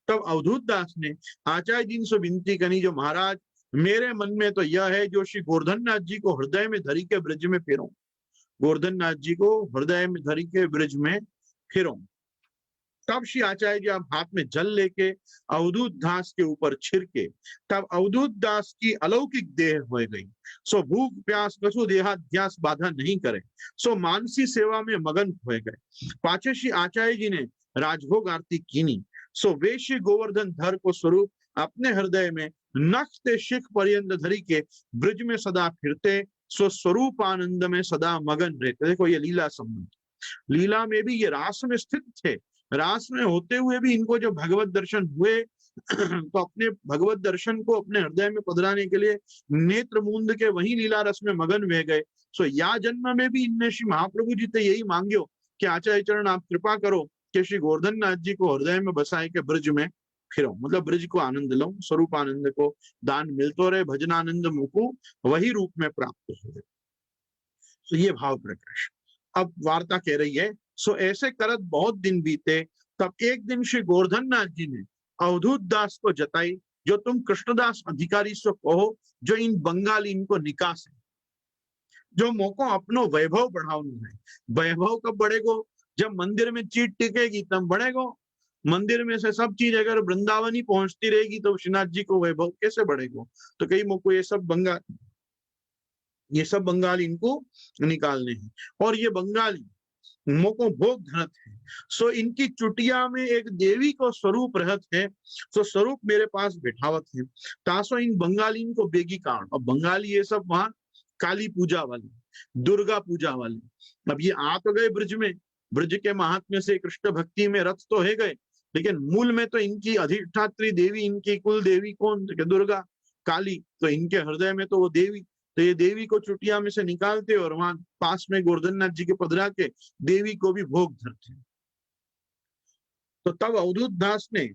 तब अवधूत दास ने आचार्य जी से विनती करी जो महाराज मेरे मन में तो यह है जो श्री गोवर्धन नाथ जी को हृदय में धरी के ब्रज में फिरो। गोवर्धन नाथ जी को हृदय में धरी के ब्रज में फिरो। तब श्री आचार्य जी आप हाथ में जल लेके अवधूत दास के ऊपर छिड़के। तब अवधूत दास की अलौकिक देह हो गई। सो भूख प्यास कछु देहाध्यास बाधा नहीं करे। सो मानसी सेवा में मगन हो गए। पाछे श्री आचार्य जी ने राजभोग आरती कीनी। सो वे श्री गोवर्धन धर को स्वरूप अपने हृदय में नख ते शिख पर्यंत धरी के ब्रज में सदा फिरते। सो स्वरूप आनंद में सदा मगन रहते। देखो ये लीला संबंध, लीला में भी ये रास में स्थित थे। रास में होते हुए भी इनको जो भगवत दर्शन हुए तो अपने भगवत दर्शन को अपने हृदय में पधराने के लिए नेत्र मूंद के वही लीला रस में मगन बह गए। सो या जन्म में भी इनने श्री महाप्रभु जी से यही मांग्यो कि आचार्य चरण आप कृपा करो कि श्री गोवर्धन नाथ जी को हृदय में बसाए के ब्रज में फिरो, मतलब ब्रज को आनंद लो, स्वरूप आनंद को दान मिलतो रहे, भजनानंद मुकु वही रूप में प्राप्त हो। तो ये भाव प्रकाश अब वार्ता कह रही है। सो ऐसे करत बहुत दिन बीते। तब एक दिन श्री गोवर्धन नाथ जी ने अवधूत दास को जताई जो तुम कृष्णदास अधिकारी से कहो जो इन बंगाली इनको निकास है, जो मोको अपनो वैभव बढ़ावनो है। वैभव कब बढ़ेगो? जब मंदिर में चीज टिकेगी तब बढ़ेगो। मंदिर में से सब चीज अगर वृंदावनी पहुंचती रहेगी तो श्रीनाथ जी को वैभव कैसे बढ़ेगो? तो कई मोको ये सब बंगाली इनको निकालने हैं। और ये बंगाली मोको भोग धरत है। सो इनकी चुटिया में एक देवी को स्वरूप रहत है। सो स्वरूप मेरे पास बैठावत है। तासो इन बंगाली को बेगी कारण। अब बंगाली ये सब वहां काली पूजा वाली, दुर्गा पूजा वाली। अब ये आ तो गए ब्रज में, ब्रज के महात्म्य से कृष्ण भक्ति में रत तो है गए, लेकिन मूल में तो इनकी अधिष्ठात्री देवी, इनकी कुल देवी कौन? दुर्गा काली। तो इनके हृदय में तो वो देवी, तो ये देवी को चुटिया में से निकालते और वहां पास में गोवर्धन नाथ जी के पधरा के देवी को भी भोग धरते। तो तब अवधूत दास ने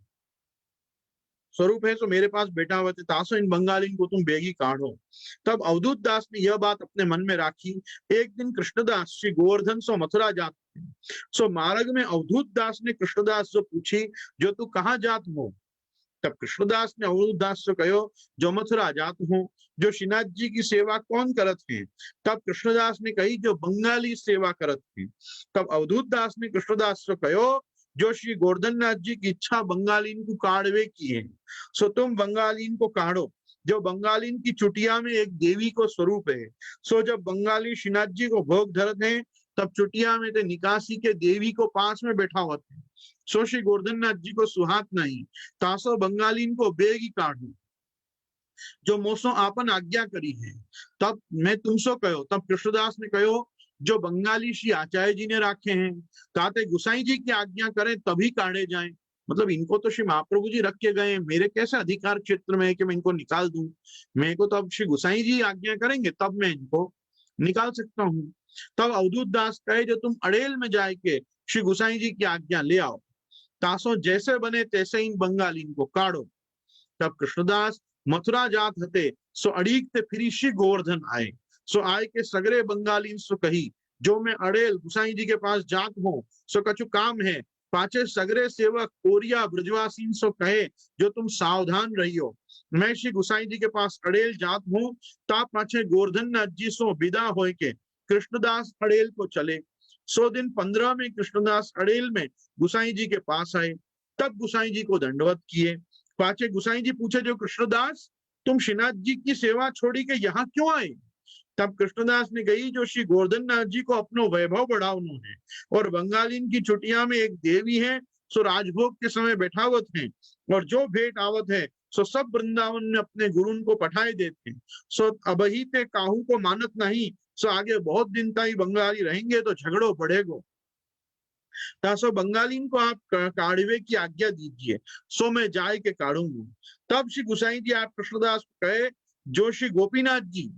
स्वरूप है सो मेरे पास बैठा हुआ थे, तासो इन बंगाली को तुम बेगी काढ़ो। तब अवधूत दास ने यह बात अपने मन में राखी। एक दिन कृष्णदास श्री गोवर्धन सो मथुरा जात सो मार्ग में अवधूत दास ने कृष्णदास जो पूछी जो तू कहाँ जात हो? तब कृष्णदास ने अवधूत दास से कहो जो मथुरा जात हूँ। जो श्रीनाथ जी की सेवा कौन करत है? तब कृष्णदास ने कही जो बंगाली सेवा करत है। तब अवधूत दास ने कृष्णदास से कहो जो श्री गोवर्धन नाथ जी की इच्छा बंगालीन को काढ़वे की है। सो तुम बंगालीन को काढ़ो। जो बंगालीन की चुटिया में एक देवी को स्वरूप है। सो जब बंगाली श्रीनाथ जी को भोग धरत है तब चुटिया में ते निकासी के देवी को पास में बैठा हुआ थे। सो श्री गोवर्धन नाथ जी को सुहात नहीं, तासो बंगालीन को बेगी काढ़ू जो मोसो आपन आज्ञा करी है। तब मैं तुमसो कहो। तब कृष्णदास ने कहो जो बंगाली श्री आचार्य जी ने राखे हैं, ताते गुसाई जी की आज्ञा करें तभी काढ़े जाएं। मतलब इनको तो श्री महाप्रभु जी रख के गए, मेरे कैसे अधिकार क्षेत्र में है कि मैं इनको निकाल दूं? मेरे को तो अब श्री गुसाई जी आज्ञा करेंगे तब मैं इनको निकाल सकता हूँ। तब अवधूत दास कहे जो तुम अड़ेल में जाए के श्री गुसाई जी की आज्ञा ले आओ, तासो जैसे बने तैसे इन बंगाली को काढ़ो। तब कृष्णदास मथुरा जात हते सो अड़ीक ते फिरी श्री गोवर्धन आए। सो आए के सगरे बंगाली सो कही जो मैं अड़ेल गुसाई जी के पास जात हूँ सो कछु काम है। पाचे सगरे सेवक कोरिया ब्रजवासी सो कहे जो तुम सावधान रहियो। मैं श्री गुसाई जी के पास अड़ेल जात हूँ। ता पाछे गोवर्धन नाथ जी सो विदा होए के कृष्णदास अड़ेल को चले। सो दिन 15 में कृष्णदास अड़ेल में गुसाई जी के पास आए। तब गुसाई जी को दंडवत किए। पाचे गुसाई जी पूछे जो कृष्णदास तुम श्रीनाथ जी की सेवा छोड़ी के यहाँ क्यों आए? तब कृष्णदास ने कही जो श्री गोवर्धन नाथ जी को अपनो वैभव बढ़ावनो है और बंगालीन की चुटिया में एक देवी है सो राजभोग के समय बैठावत है और जो भेंट आवत है सो सब वृंदावन में अपने गुरुन को पठाए देते। सो अबही ते काहू को मानत नहीं। सो आगे बहुत दिन तक बंगाली रहेंगे तो झगड़ो बढ़ेगो। तासो बंगालीन को आप काढ़वे की आज्ञा दीजिए, सो मैं जाए के काढ़ूंगा। तब श्री गुसाई जी आप कृष्णदास को कहे जो श्री गोपीनाथ जी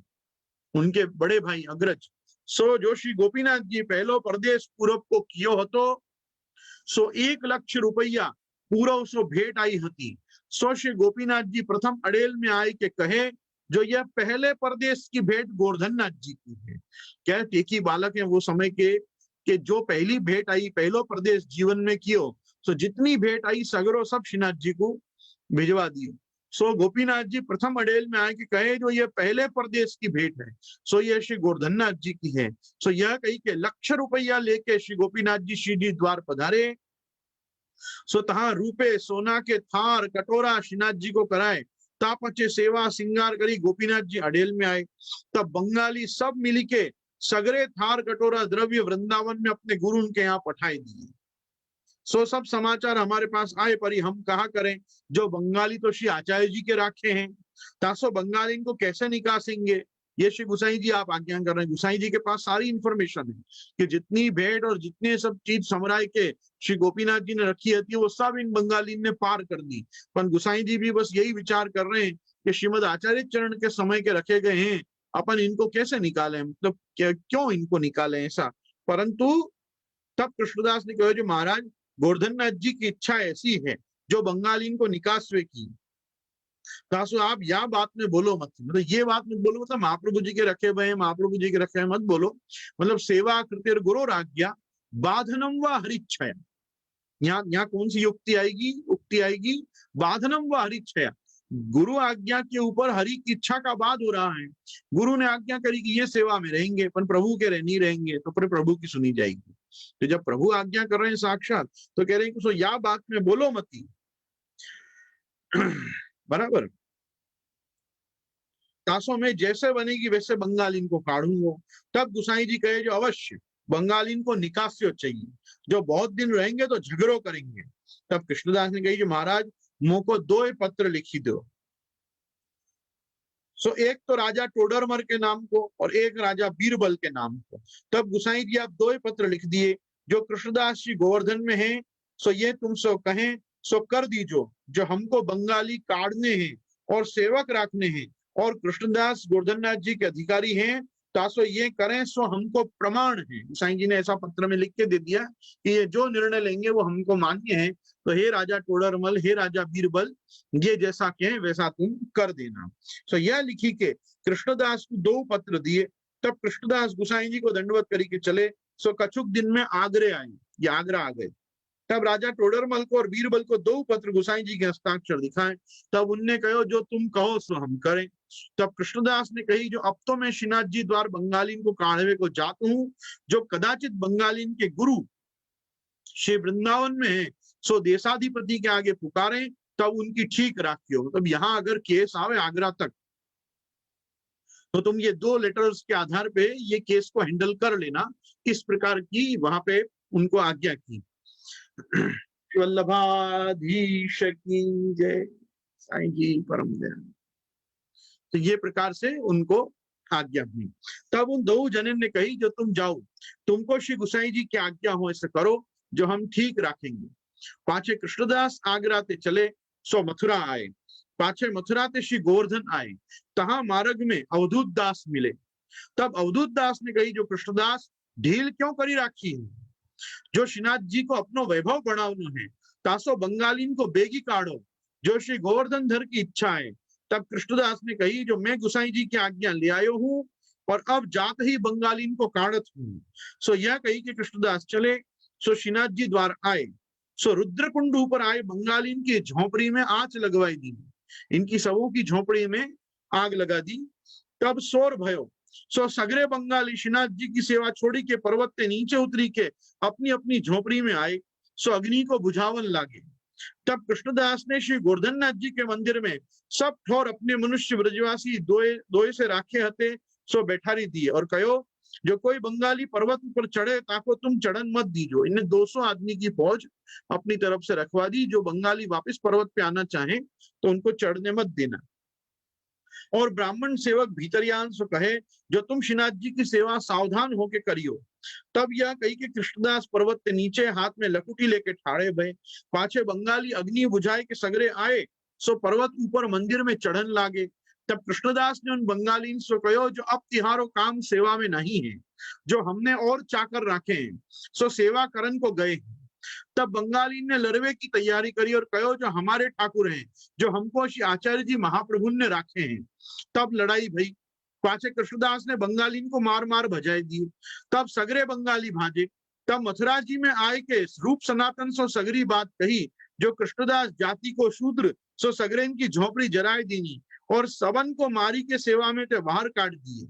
उनके बड़े भाई अग्रज, सो जो श्री गोपीनाथ जी पहलो परदेश पूरब को कियो हतो, सो 1 लाख रुपया पूरा सो भेंट आई हती। सो श्री गोपीनाथ जी प्रथम अड़ेल में आए के कहे, जो यह पहले परदेश की भेंट गोवर्धन नाथ जी की है। क्या टेकी बालक है वो समय के जो पहली भेंट आई पहलो प्रदेश जीवन में कियो, सो जितनी भेंट आई सगरो सब श्रीनाथ जी को भिजवा दियो। सो गोपीनाथ जी प्रथम अड़ेल में आए कि कहे जो ये पहले प्रदेश की भेंट है, सो ये श्री गोवर्धन नाथ जी की है। सो यह कही के 1,00,000 लेके श्री गोपीनाथ जी श्री जी द्वार पधारे। सो तहा रूपे सोना के थार कटोरा श्रीनाथ जी को कराए, तापचे सेवा सिंगार करी गोपीनाथ जी अड़ेल में आए। तब बंगाली सब मिली के सगरे थार कटोरा द्रव्य वृंदावन में अपने गुरु उनके यहाँ पठाई दिए। सो सब समाचार हमारे पास आए, पर हम कहा करें, जो बंगाली तो श्री आचार्य जी के राखे हैं, तासो बंगाली इनको कैसे निकासेंगे। ये श्री गुसाई जी आप आज्ञा कर रहे हैं। गुसाई जी के पास सारी इंफॉर्मेशन है कि जितनी भेंट और जितने सब चीज समराय के श्री गोपीनाथ जी ने रखी थी वो सब इन बंगाली ने पार कर दी। पर गुसाई जी भी बस यही विचार कर रहे हैं कि श्रीमद आचार्य चरण के समय के रखे गए हैं, अपन इनको कैसे निकाले, मतलब क्यों इनको निकाले ऐसा। परंतु तब कृष्णदास ने कहा, जो महाराज गोवर्धन नाथ जी की इच्छा ऐसी है जो बंगाली इनको निकासवे की, तासु आप या बात में बोलो मत, मतलब ये बात मत बोलो, मतलब महाप्रभु जी के रखे हुए हैं, महाप्रभु जी के रखे हैं मत बोलो, मतलब सेवा कृतिर गुरु राज्ञा बाधनम व हरिच्छया। यहाँ कौन सी युक्ति आएगी, उक्ति आएगी, बाधनम व हरिच्छया। गुरु आज्ञा के ऊपर हरि की इच्छा का बाद हो रहा है। गुरु ने आज्ञा करी कि ये सेवा में रहेंगे, पर प्रभु के नहीं रहेंगे, तो फिर प्रभु की सुनी जाएगी। तो जब प्रभु आज्ञा कर रहे हैं साक्षात, तो कह रहे हैं कि सो या बात में बोलो मती। बराबर, तासों में जैसे बनेगी वैसे बंगालीन को काढ़ूंगा। तब गुसाई जी कहे, जो अवश्य बंगालीन को निकास्य चाहिए, जो बहुत दिन रहेंगे तो झगड़ो करेंगे। तब कृष्णदास ने कही, जो महाराज मुंह को 2 पत्र लिखी दो। सो एक तो राजा टोडरमल के नाम को और एक राजा बीरबल के नाम को। तब गुसाई जी आप 2 पत्र लिख दिए, जो कृष्णदास जी गोवर्धन में हैं, सो ये तुम सो कहें सो कर दीजो, जो हमको बंगाली काढ़ने हैं और सेवक रखने हैं, और कृष्णदास गोवर्धन नाथ जी के अधिकारी हैं, तासो ये करें सो हमको प्रमाण है। गुसाई जी ने ऐसा पत्र में लिख के दे दिया कि ये जो निर्णय लेंगे वो हमको मान्य है। तो हे राजा टोडरमल, हे राजा बीरबल, ये जैसा कहें वैसा तुम कर देना। सो यह लिखी के कृष्णदास को 2 पत्र दिए। तब कृष्णदास गुसाई जी को दंडवत करी के चले। सो कछुक दिन में आगरे आए, ये आगरा आ गए। तब राजा टोडरमल को और बीरबल को 2 पत्र गुसाई जी के हस्ताक्षर दिखाए। तब उनने कहो, जो तुम कहो सो हम करें। तब कृष्णदास ने कही, जो अब तो मैं श्रीनाथ जी द्वार बंगालीन को काढ़वे को जाता हूँ, जो कदाचित बंगालीन के गुरु श्री वृंदावन में है, सो देशाधिपति के आगे पुकारें, तब उनकी ठीक राखियो। मतलब यहाँ अगर केस आवे आगरा तक, तो तुम ये 2 लेटर्स के आधार पे ये केस को हैंडल कर लेना। इस प्रकार की वहां पे उनको आज्ञा की। वल्लभाधीश की जय, साईं जी परम दयाल। तो ये प्रकार से उनको आज्ञा हुई। तब उन 2 जनन ने कही, जो तुम जाओ, तुमको श्री गुसाई जी की आज्ञा हो ऐसे करो, जो हम ठीक रखेंगे। पाछे कृष्णदास आगरा ते चले, सो मथुरा आए। पाछे मथुरा ते श्री गोवर्धन आए। तहा मार्ग में अवधूत दास मिले। तब अवधूत दास ने कही, जो कृष्णदास ढील क्यों करी राखी है, जो श्रीनाथ जी को अपनो वैभव बढ़ावनो है, तासो बंगालीन को बेगी काढ़ो, जो श्री गोवर्धन धर की इच्छा है। तब कृष्णदास ने कही, जो मैं गुसाई जी की आज्ञा ले आयो हूँ और अब जात ही बंगालीन को काढ़त हूँ। सो यह कही कि कृष्णदास चले। सो श्रीनाथ जी द्वार आए। सो रुद्रकुंड ऊपर आए, बंगालीन की झोपड़ी में आंच लगवाई दी, इनकी सबों की झोपड़ी में आग लगा दी। तब शोर भयो। सो सगरे बंगाली श्रीनाथ जी की सेवा छोड़ी के पर्वत के नीचे उतरी के अपनी अपनी झोपड़ी में आए। सो अग्नि को बुझावन लागे। तब कृष्णदास ने श्री गोवर्धन नाथ जी के मंदिर में सब ठोर अपने मनुष्य ब्रजवासी दोए से राखे हते, सो बैठारी दिए और कहो, जो कोई बंगाली पर्वत पर चढ़े, ताको तुम चढ़न मत दीजो। इन्हें 200 आदमी की फौज अपनी तरफ से रखवा दी। जो बंगाली वापस पर्वत पे आना चाहे तो उनको चढ़ने मत देना। और ब्राह्मण सेवक भीतरियान से कहे, जो तुम श्रीनाथ जी की सेवा सावधान होके करियो। तब यह कही कि कृष्णदास पर्वत के नीचे हाथ में लकुटी लेके ठाड़े भय। पाछे बंगाली अग्नि बुझाए के सगरे आए, सो पर्वत ऊपर मंदिर में चढ़न लागे। तब कृष्णदास ने उन बंगाली से कहो जो अब तिहारो काम सेवा में नहीं है, जो हमने और चाकर रखे हैं सो सेवा करन को गए। तब बंगाली ने लड़वे की तैयारी करी और कहो जो हमारे ठाकुर हैं, जो हमको श्री आचार्य जी महाप्रभु ने राखे हैं। तब लड़ाई भई, पाछे कृष्णदास ने बंगाली को मार मार भजाए दिए। तब सगरे बंगाली भाजे। तब मथुरा जी में आए के रूप सनातन सो सगरी बात कही, जो कृष्णदास जाति को शूद्र सो सगरेन की झोपड़ी जराए दीनी और सबन को मारी के सेवा में ते बाहर काट दिए।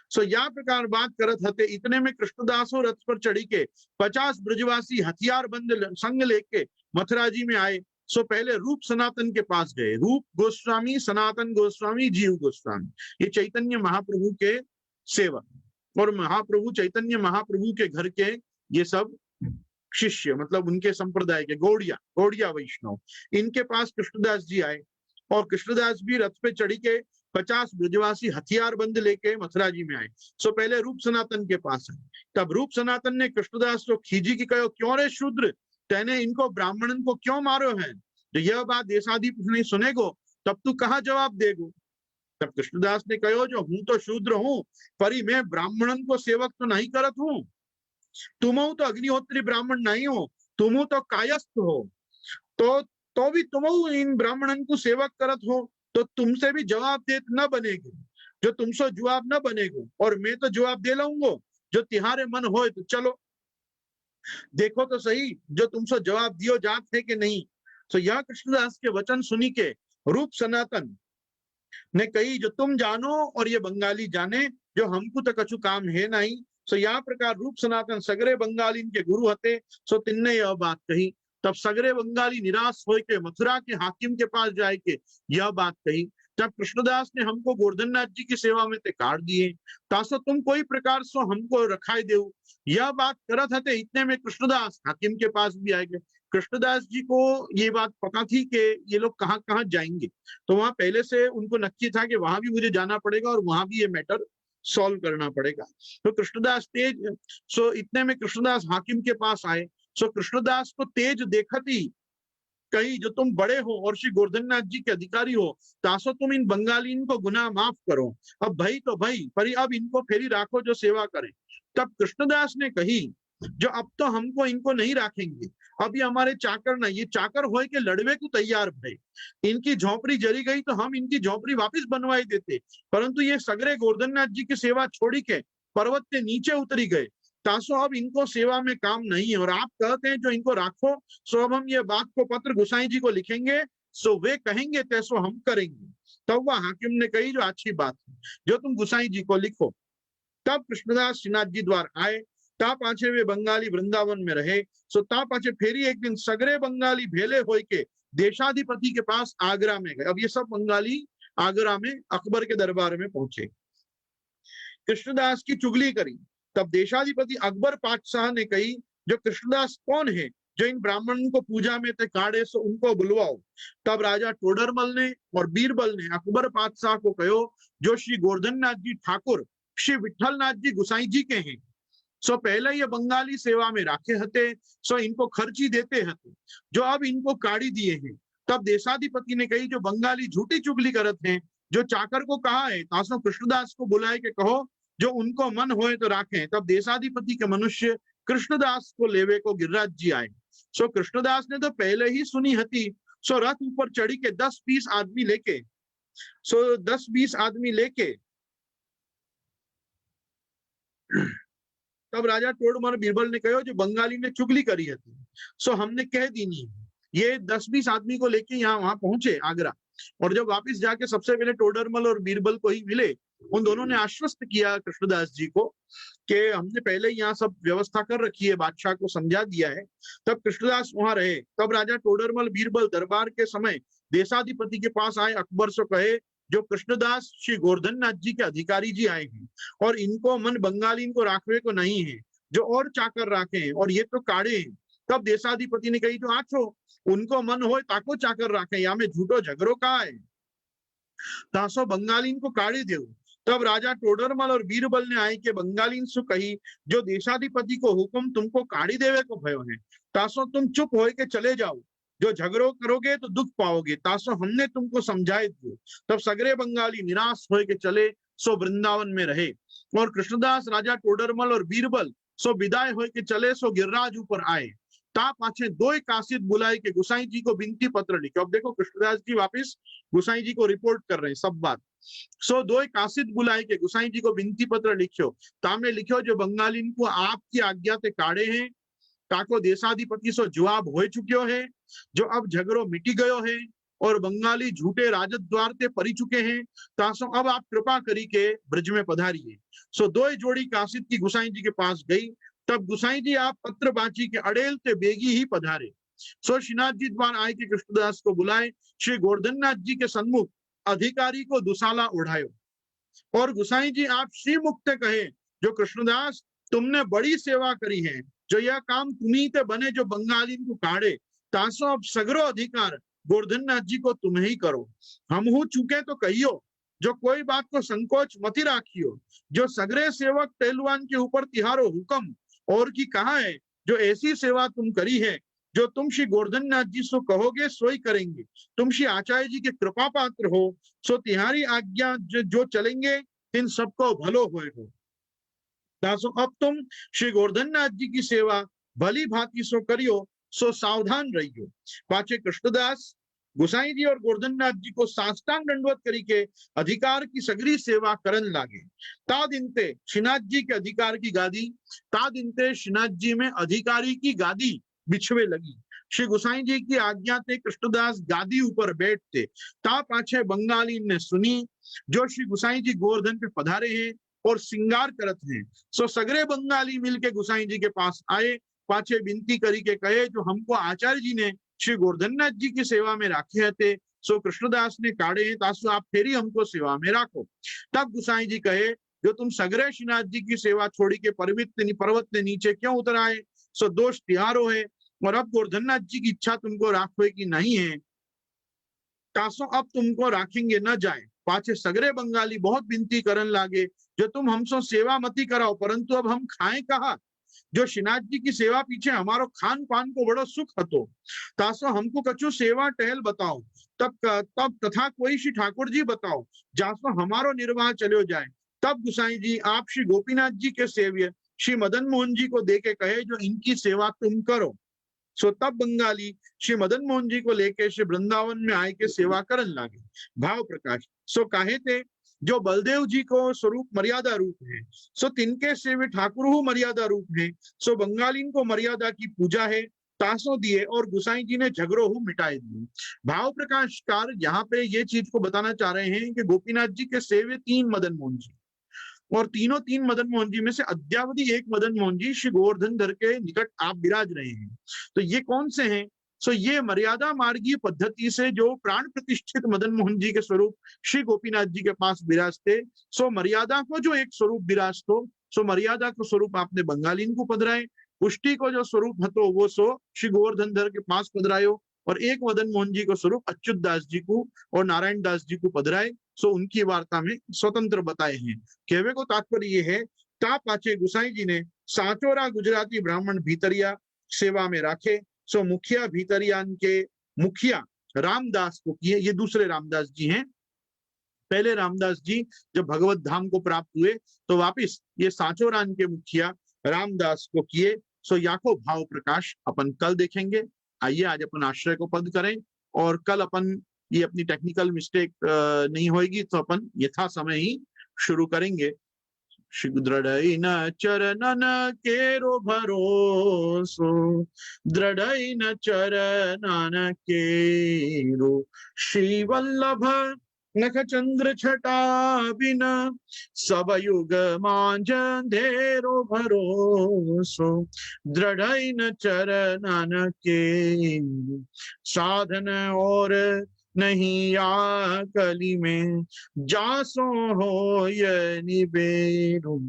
सो या प्रकार बात करत हते, इतने में कृष्णदासो रथ पर चढ़ी के 50 ब्रजवासी हथियार बंद संग लेके मथुरा जी में आए। सो पहले रूप सनातन के पास गए। रूप गोस्वामी, सनातन गोस्वामी, जीव गोस्वामी, ये चैतन्य महाप्रभु के सेवक और महाप्रभु चैतन्य महाप्रभु के घर के ये सब शिष्य, मतलब उनके संप्रदाय के गौड़िया वैष्णव, इनके पास कृष्णदास जी आए। और कृष्णदास भी रथ पे चढ़ी के 50 ब्रजवासी हथियार बंद लेके मथुरा जी में आए। सो पहले रूप सनातन के पास आए। तब रूप सनातन ने कृष्णदास को खींची की कहो, क्यों रे शूद्र, तेने इनको ब्राह्मणन को क्यों मारो है? जो यह बात देशाधिपति नहीं सुनेगो तब तू कहाँ जवाब देगो? तब कृष्णदास ने कहो, जो हूं तो शूद्र हूं, परी मैं ब्राह्मणन को सेवक तो नहीं करत हूं। तुम तो अग्निहोत्री ब्राह्मण नहीं हो, तुम तो कायस्थ हो, तो भी तुम इन ब्राह्मणन को सेवक करत हो, तो तुमसे भी जवाब दे न बनेगी, जो तुमसे जवाब न बनेगो। और मैं तो जवाब दे लाऊंगो, जो तिहारे मन होए तो चलो देखो तो सही, जो तुमसे जवाब दियो जात है कि नहीं। तो यह कृष्णदास के वचन सुनी के रूप सनातन ने कही, जो तुम जानो और ये बंगाली जाने, जो हमको तो कछु काम है नहीं। सो यह प्रकार रूप सनातन सगरे बंगाली के गुरु हते, सो तिन्ने यह बात कही। तब सगरे बंगाली निराश हो के मथुरा के हाकिम के पास जाए के यह बात कही, जब कृष्णदास ने हमको गोवर्धननाथ जी की सेवा में ते काट दिए, तासो तुम कोई प्रकार सो हमको रखाई देव। यह बात करत हते, इतने में कृष्णदास हाकिम के पास भी आए गए। कृष्णदास जी को ये बात पता थी कि ये लोग कहाँ कहाँ जाएंगे, तो वहां पहले से उनको नक्की था कि वहां भी मुझे जाना पड़ेगा और वहां भी ये मैटर सॉल्व करना पड़ेगा। तो कृष्णदास इतने में कृष्णदास हाकिम के पास आए। सो कृष्णदास को तेज देखती कही, जो तुम बड़े हो और श्री गोवर्धननाथ जी के अधिकारी हो, तासो तुम इन बंगालीन को गुनाह माफ करो। अब भाई तो भाई, पर अब इनको फेरी राखो जो सेवा करें। तब कृष्णदास ने कही, जो अब तो हमको इनको नहीं रखेंगे, अब ये हमारे चाकर नहीं, ये चाकर होए के लड़वे को तैयार भय। इनकी झोपड़ी जरी गई तो हम इनकी झोपड़ी वापस बनवाई देते, परंतु ये सगरे गोवर्धननाथ जी की सेवा छोड़ी के पर्वत के नीचे उतरी गए, तासो अब इनको सेवा में काम नहीं है। और आप कहते हैं जो इनको राखो, सो अब हम ये बात को पत्र गुसाई जी को लिखेंगे, सो वे कहेंगे तैसो हम करेंगे। तब वह हाकिम ने कही, जो अच्छी बात है, जो तुम गुसाई जी को लिखो। तब कृष्णदास श्रीनाथ जी द्वार आए। ता पाछे वे बंगाली वृंदावन में रहे। सो ता पाछे फेरी एक दिन सगरे बंगाली भेले होय के देशाधिपति के पास आगरा में गए। अब ये सब बंगाली आगरा में अकबर के दरबार में पहुंचे, कृष्णदास की चुगली करी। तब देशाधिपति अकबर पातशाह ने कही, जो कृष्णदास कौन है, जो इन ब्राह्मण को पूजा में ते काढ़े, सो उनको बुलवाओ। तब राजा टोडरमल ने और बीरबल ने अकबर पातशाह को कहो, जो श्री गोवर्धननाथ जी ठाकुर श्री विठलनाथ जी गुसाई जी के हैं, सो पहले ये बंगाली सेवा में राखे हते, सो इनको खर्ची देते हते, जो अब इनको काढ़ी दिए हैं। तब देशाधिपति ने कही, जो बंगाली झूठी चुगली करत हैं, जो चाकर को कहा है, तासो कृष्णदास को बुलाए के कहो, जो उनको मन होए तो राखें। तब देशाधिपति के मनुष्य कृष्णदास को लेवे को गिरिराज जी आए। सो कृष्णदास ने तो पहले ही सुनी हती, सो रथ ऊपर चढ़ी के 10-20 आदमी लेके, सो 10-20 आदमी लेके तब राजा टोडरमल बीरबल ने कहो, जो बंगाली ने चुगली करी है, सो हमने कह दी नहीं। ये 10-20 आदमी को लेके यहाँ वहां पहुंचे आगरा, और जब वापस जाके सबसे पहले टोडरमल और बीरबल को ही मिले, उन दोनों ने आश्वस्त किया कृष्णदास जी को कि हमने पहले ही यहाँ सब व्यवस्था कर रखी है, बादशाह को समझा दिया है। तब कृष्णदास वहां रहे। तब राजा टोडरमल बीरबल दरबार के समय देशाधिपति के पास आए, अकबर से कहे, जो कृष्णदास श्री गोवर्धननाथ जी के अधिकारी जी आए हैं, और इनको मन बंगाली इनको राखवे को नहीं है, जो और चाकर राखे हैं, और ये तो काढ़े हैं। तब देशाधिपति ने कही, जो आछो उनको मन हो ताको चाकर राखे, या में झूठो झगड़ो का है, तासो बंगाली इनको काढ़ी देव। तब राजा टोडरमल और बीरबल ने आए के बंगाली सु कही, जो देशाधिपति को हुक्म तुमको काढ़ी देवे को भयो है, तासो तुम चुप हो के चले जाओ, जो झगड़ो करोगे तो दुख पाओगे, तासो हमने तुमको समझाए दियो। तब सगरे बंगाली निराश होए के चले, सो वृंदावन में रहे। और कृष्णदास, राजा टोडरमल और बीरबल सो विदाय होए के चले, सो गिरिराज ऊपर आए। ता पाछे दो कासिद बुलाए के गुसाई जी को बिनती पत्र लिखो। अब देखो कृष्णदास जी वापिस गुसाई जी को रिपोर्ट कर रहे हैं सब बात। सो दो कासिद बुलाए के गुसाई जी को बिनती पत्र लिखो। तामने लिखो जो बंगाली को आपकी आज्ञा ते काढ़े हैं, ताको देशाधिपति सो जवाब हो चुक्यो है, जो अब झगड़ो मिटी गयो है और बंगाली झूठे राजद द्वार ते परी चुके हैं, तासो अब आप कृपा करी के ब्रज में पधारिए। सो दो जोड़ी कासिद की गुसाई जी के पास गई। तब गुसाई जी आप पत्र बाची के अड़ेल ते बेगी ही पधारे। सो श्रीनाथ जी द्वार आए के कृष्णदास को बुलाए, श्री गोवर्धन नाथ जी के सन्मुख अधिकारी को दुसाला उड़ायो। और गुसाई जी आप श्री मुक्त कहे, जो कृष्णदास तुमने बड़ी सेवा करी है, जो यह काम तुम्ही ते बने जो बंगाली को काढ़े, तासो अब सगरो अधिकार गोवर्धन नाथ जी को तुम ही करो। हम हूं चुके तो कहियो, जो कोई बात को संकोच मती राखियो। जो सगरे सेवक पहलवान के ऊपर तिहारो हुक्म और की कहा है, जो ऐसी सेवा तुम करी है, जो तुम श्री गोवर्धन नाथ जी सो कहोगे सोई करेंगे। तुम श्री आचार्य जी के कृपा पात्र हो, सो तिहारी आज्ञा जो चलेंगे इन सबको भलो होए हो। दासो अब तुम श्री गोवर्धन नाथ जी की सेवा भली भांति सो करियो, सो सावधान रहियो। पाछे कृष्णदास गुसाई जी और गोवर्धन नाथ जी को साष्टांग दंडवत करी के अधिकार की सगरी सेवा करन लागे। ता दिनते श्रीनाथ जी के अधिकार की गादी, ता दिनते श्रीनाथ जी में अधिकारी की गादी बिछवे लगी। श्री गुसाई जी की आज्ञा ते कृष्णदास गादी ऊपर बैठते। ता पाछे बंगाली ने सुनी, जो श्री गुसाई जी गोवर्धन पे पधारे हैं और श्रृंगार करत हैं। सो सगरे बंगाली मिलके गुसाई जी के पास आए, पाछे विनती करी के कहे, जो हमको आचार्य जी ने श्री गोवर्धन नाथ जी की सेवा में राखे थे, सो कृष्णदास ने काढ़े हैं, तासु आप फेरी हमको सेवा में राखो। तब गुसाई जी कहे, जो तुम सगरे श्रीनाथ जी की सेवा छोड़ी के पर्वत ने नीचे क्यों उतर आए, सो दोष तिहारो है। और अब गोवर्धन नाथ जी की इच्छा तुमको राखवे की नहीं है, तासो अब तुमको राखेंगे न जाए। पाछे सगरे बंगाली बहुत विनती करन लागे, जो तुम हमसो सेवा मती कराओ, परंतु अब हम खाएं कहा। जो श्रीनाथ जी की सेवा पीछे हमारो खान पान को बड़ो सुख हतो, तासो हमको कछु सेवा टहल बताओ। तब तथा कोई श्री ठाकुर जी बताओ, जासो हमारो निर्वाह चलो जाए। तब गुसाई जी आप श्री गोपीनाथ जी के सेव्य श्री मदन मोहन जी को देके कहे, जो इनकी सेवा तुम करो। सो तब बंगाली श्री मदन मोहन जी को लेके श्री वृंदावन में आए के सेवा करन लागे। भाव प्रकाश सो काहे थे, जो बलदेव जी को स्वरूप मर्यादा रूप है, सो तिनके सेवे ठाकुर मर्यादा रूप है। सो बंगाली को मर्यादा की पूजा है, तासो दिए और गुसाई जी ने झगड़ो मिटाए दिए। भाव प्रकाशकार यहाँ पे ये चीज को बताना चाह रहे हैं कि गोपीनाथ जी के सेवे 3 मदन मोहन जी, और तीनों 3 मदन मोहन जी में से अद्यावधि एक मदन मोहन जी श्री गोवर्धन धर के निकट आप विराज रहे हैं। तो ये कौन से हैं? सो ये मर्यादा मार्गीय पद्धति से जो प्राण प्रतिष्ठित मदन मोहन जी के स्वरूप श्री गोपीनाथ जी के पास विराजते, सो मर्यादा को जो एक स्वरूप विराजतो, सो मर्यादा को स्वरूप आपने बंगालीन को पधराए। पुष्टि को जो स्वरूप हतो वो सो श्री गोवर्धन धर के पास पधरायो, और एक मदन मोहन जी को स्वरूप अच्युत दास जी को और नारायण दास जी को पधराए। सो उनकी वार्ता में स्वतंत्र बताए हैं। कहवे को तात्पर्य ये है, ता पाचे गुसाई जी ने साचोरा गुजराती ब्राह्मण भीतरिया सेवा में राखे। सो मुखिया भीतरियान के मुखिया रामदास को किए। ये दूसरे रामदास जी हैं। पहले रामदास जी जब भगवत धाम को प्राप्त हुए तो वापिस ये साचोरान के मुखिया रामदास को किए। सो याको भाव प्रकाश अपन कल देखेंगे। आइए आज अपन आश्रय को पद करें, और कल अपन ये अपनी टेक्निकल मिस्टेक नहीं होगी तो अपन यथा समय ही शुरू करेंगे। दृढ़ चरणन केरो भरोसो, दृढ़ चरणन केरो, श्री वल्लभ नख चंद्र छटा बिना, सब युग मांझ अंधेरो भरोसो, दृढ़ चरणन केरो, साधन और नहीं आकली में, जासो हो ये निबेरो,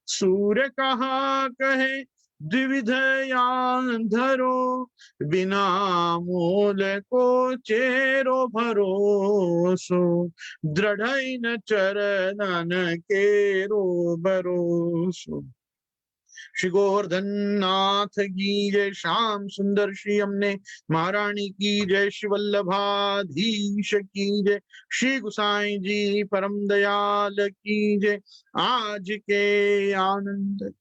सूर्य कहा कहे द्विविध यान धरो, बिना मूल को चेरो भरोसो, दृढ़ चरणन केरो भरोसो। श्री गोवर्धन नाथ की जय। श्याम सुंदर श्री हमने महारानी की जय। श्री वल्लभाधीश की जय। श्री गुसाई जी परम दयाल की जय। आज के आनंद